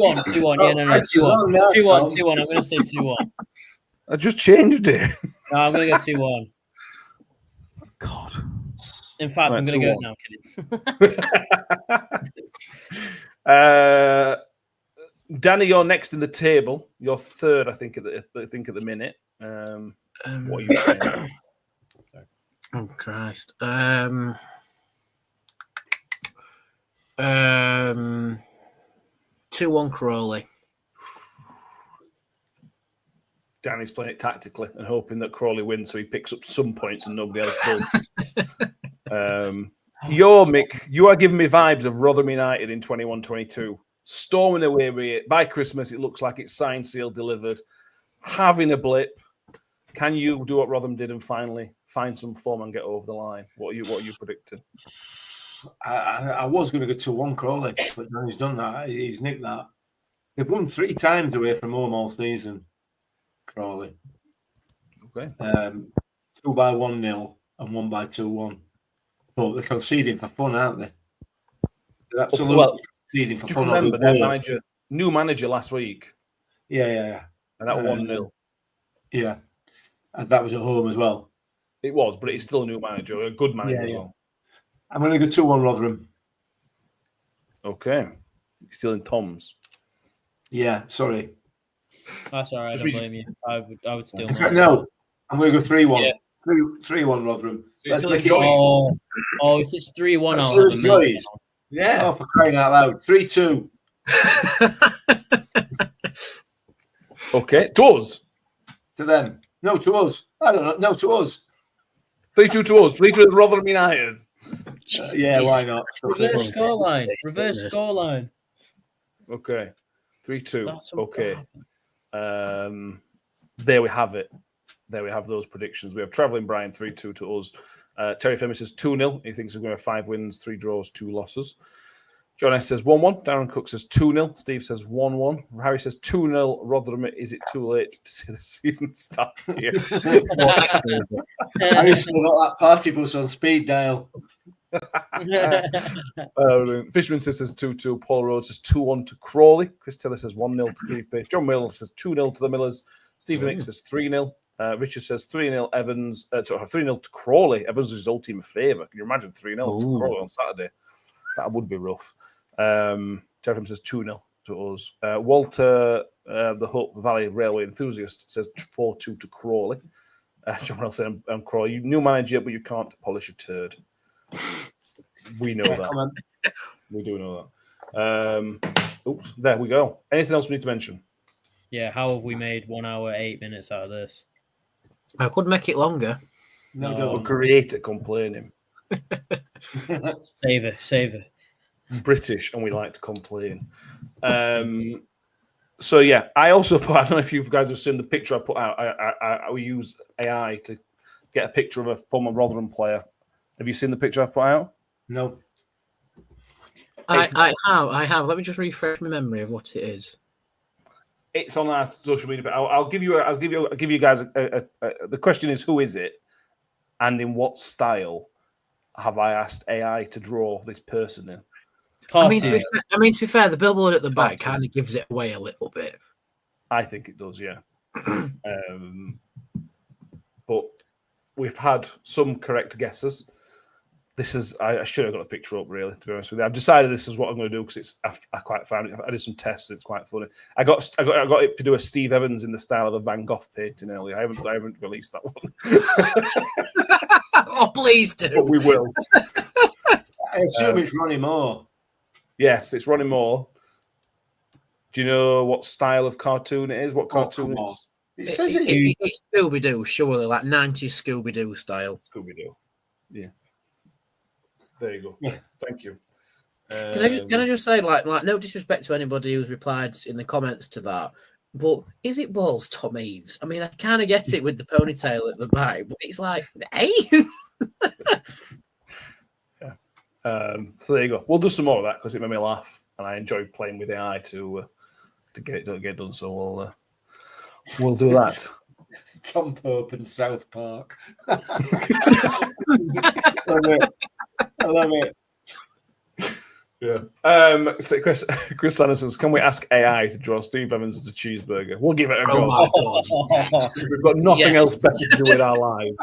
no. 2-1. I'm going to say 2-1. I just changed it. No, I'm going to go 2-1. God. In fact, right, I'm going to go now. Kidding. Danny, you're next in the table. You're third, I think, at the minute. What are you saying? Oh Christ. 2-1 Crawley. Danny's playing it tactically and hoping that Crawley wins so he picks up some points and nobody else does. Mick, you are giving me vibes of Rotherham United in 21-22. Storming away with it. By Christmas, it looks like it's signed, sealed, delivered. Having a blip. Can you do what Rotherham did and finally find some form and get over the line? What are you predicting? I was going to go 2-1 Crawley, but now he's done that. He's nicked that. They've won 3 times away from home all season, Crawley. Okay. 2 by 1-0 and 1 by 2-1. But they're conceding for fun, aren't they? They're absolutely conceding for fun. Remember their new manager last week. Yeah. And that was 1-0. Yeah. And that was at home as well. It was, but it's still a new manager, a good manager as well. I'm going to go 2-1 Rotherham. Okay. Still in Tom's. Yeah, sorry. That's all right. I don't blame you. I would still. No, I'm going to go 3-1. Yeah. 3-1 Rotherham. So you're still enjoying. If it's 3-1, I'll have a choice. Yeah. Oh, for crying out loud. 3-2. Okay. To us. To them. No, to us. I don't know. No, to us. 3-2 to us. 3-2 to Rotherham United. Yeah, why not? Reverse scoreline. Okay. 3-2. Okay. There we have it. There we have those predictions. We have Travelling Brian 3-2 to us. Terry Femi says 2-0. He thinks we're going to have 5 wins, 3 draws, 2 losses. John S says 1-1. Darren Cook says 2-0. Steve says 1-1. Harry says 2-0. Rotherham, is it too late to see the season start here? Harry's still got that party bus on speed dial. Fisherman says 2-2. Paul Rhodes says 2-1 to Crawley. Chris Taylor says 1-0 to PvP. John Miller says 2-0 to the Millers. Stephen Hicks says 3-0. Richard says 3-0 Evans. 3-0 to Crawley. Evans is his old team a favour. Can you imagine 3-0 to Crawley on Saturday? That would be rough. Jeremy says 2-0 to us. Walter, the Hope Valley Railway enthusiast, says 4-2 to Crawley. John Wells said, I'm Crawley. You new manager, but you can't polish a turd. We know that. We do know that. Oops, there we go. Anything else we need to mention? Yeah, how have we made 1 hour, 8 minutes out of this? I could make it longer. No, don't create it complaining. Save it. British, and we like to complain. So yeah, I also put. I don't know if you guys have seen the picture I put out. I use AI to get a picture of a former Rotherham player. Have you seen the picture I've put out? No. I have. Let me just refresh my memory of what it is. It's on our social media, but I'll give you guys the question is, who is it, and in what style have I asked AI to draw this person in? I mean, to be fair, the billboard at the back kind of gives it away a little bit. I think it does, yeah. But we've had some correct guesses. I should have got a picture up, really, to be honest with you. I've decided this is what I'm going to do because I quite found it. I did some tests. It's quite funny. I got it to do a Steve Evans in the style of a Van Gogh painting earlier. I haven't released that one. Oh, please do. But we will. I assume it's Ronnie Moore. Yes, it's Ronnie Moore. Do you know what style of cartoon it is? What cartoon it is? It says It's Scooby-Doo, surely, like 90s Scooby-Doo style. Scooby-Doo. Yeah. There you go. Yeah. Thank you. Can I just say, like, no disrespect to anybody who's replied in the comments to that, but is it balls Tom Eaves? I mean, I kind of get it with the ponytail at the back, but it's like, hey. So there you go. We'll do some more of that because it made me laugh, and I enjoyed playing with AI to get it done. So we'll do that. Tom Pope and South Park. I love it. Yeah. So Chris Sanderson says, can we ask AI to draw Steve Evans as a cheeseburger? We'll give it a go. Oh my God. We've got nothing else better to do in our lives.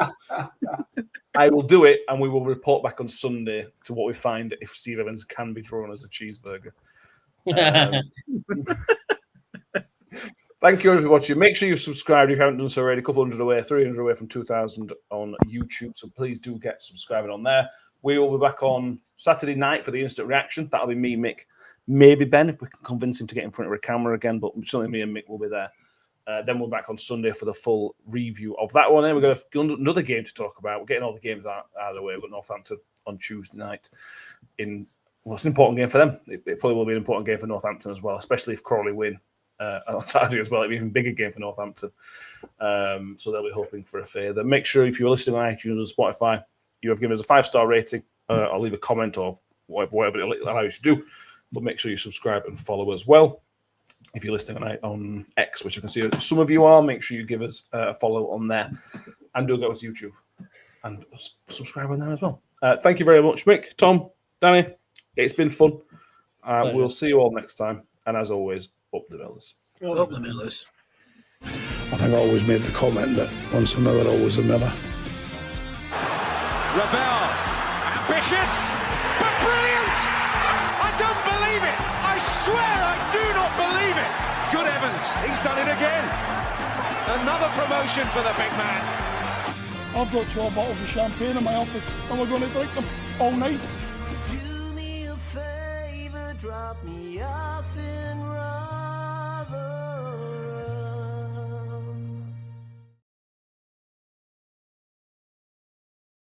I will do it, and we will report back on Sunday to what we find if Steve Evans can be drawn as a cheeseburger. Thank you everyone for watching. Make sure you've subscribed if you haven't done so already. A couple hundred away, 300 away from 2,000 on YouTube. So please do get subscribing on there. We will be back on Saturday night for the instant reaction. That'll be me, Mick, maybe Ben, if we can convince him to get in front of a camera again. But certainly me and Mick will be there. Then we're back on Sunday for the full review of that one. Then we've got another game to talk about. We're getting all the games out of the way. We've got Northampton on Tuesday night. It's an important game for them. It probably will be an important game for Northampton as well, especially if Crawley win on Saturday as well. It'll be an even bigger game for Northampton. So they'll be hoping for a favour. Make sure if you're listening on iTunes or Spotify, you have given us a 5-star rating. I'll leave a comment or whatever it allows you to do. But make sure you subscribe and follow as well. If you're listening on X, which I can see some of you are, make sure you give us a follow on there. And do go to YouTube and subscribe on there as well. Thank you very much, Mick, Tom, Danny. It's been fun. We'll see you all next time. And as always, up the Millers. Up the Millers. I think I always made the comment that once a Miller, always a Miller. Ravel, ambitious, but brilliant! I don't believe it! I swear I do not believe it! Good Evans, he's done it again. Another promotion for the big man. I've got 12 bottles of champagne in my office, and we're going to drink them all night. Do me a favor, drop me off in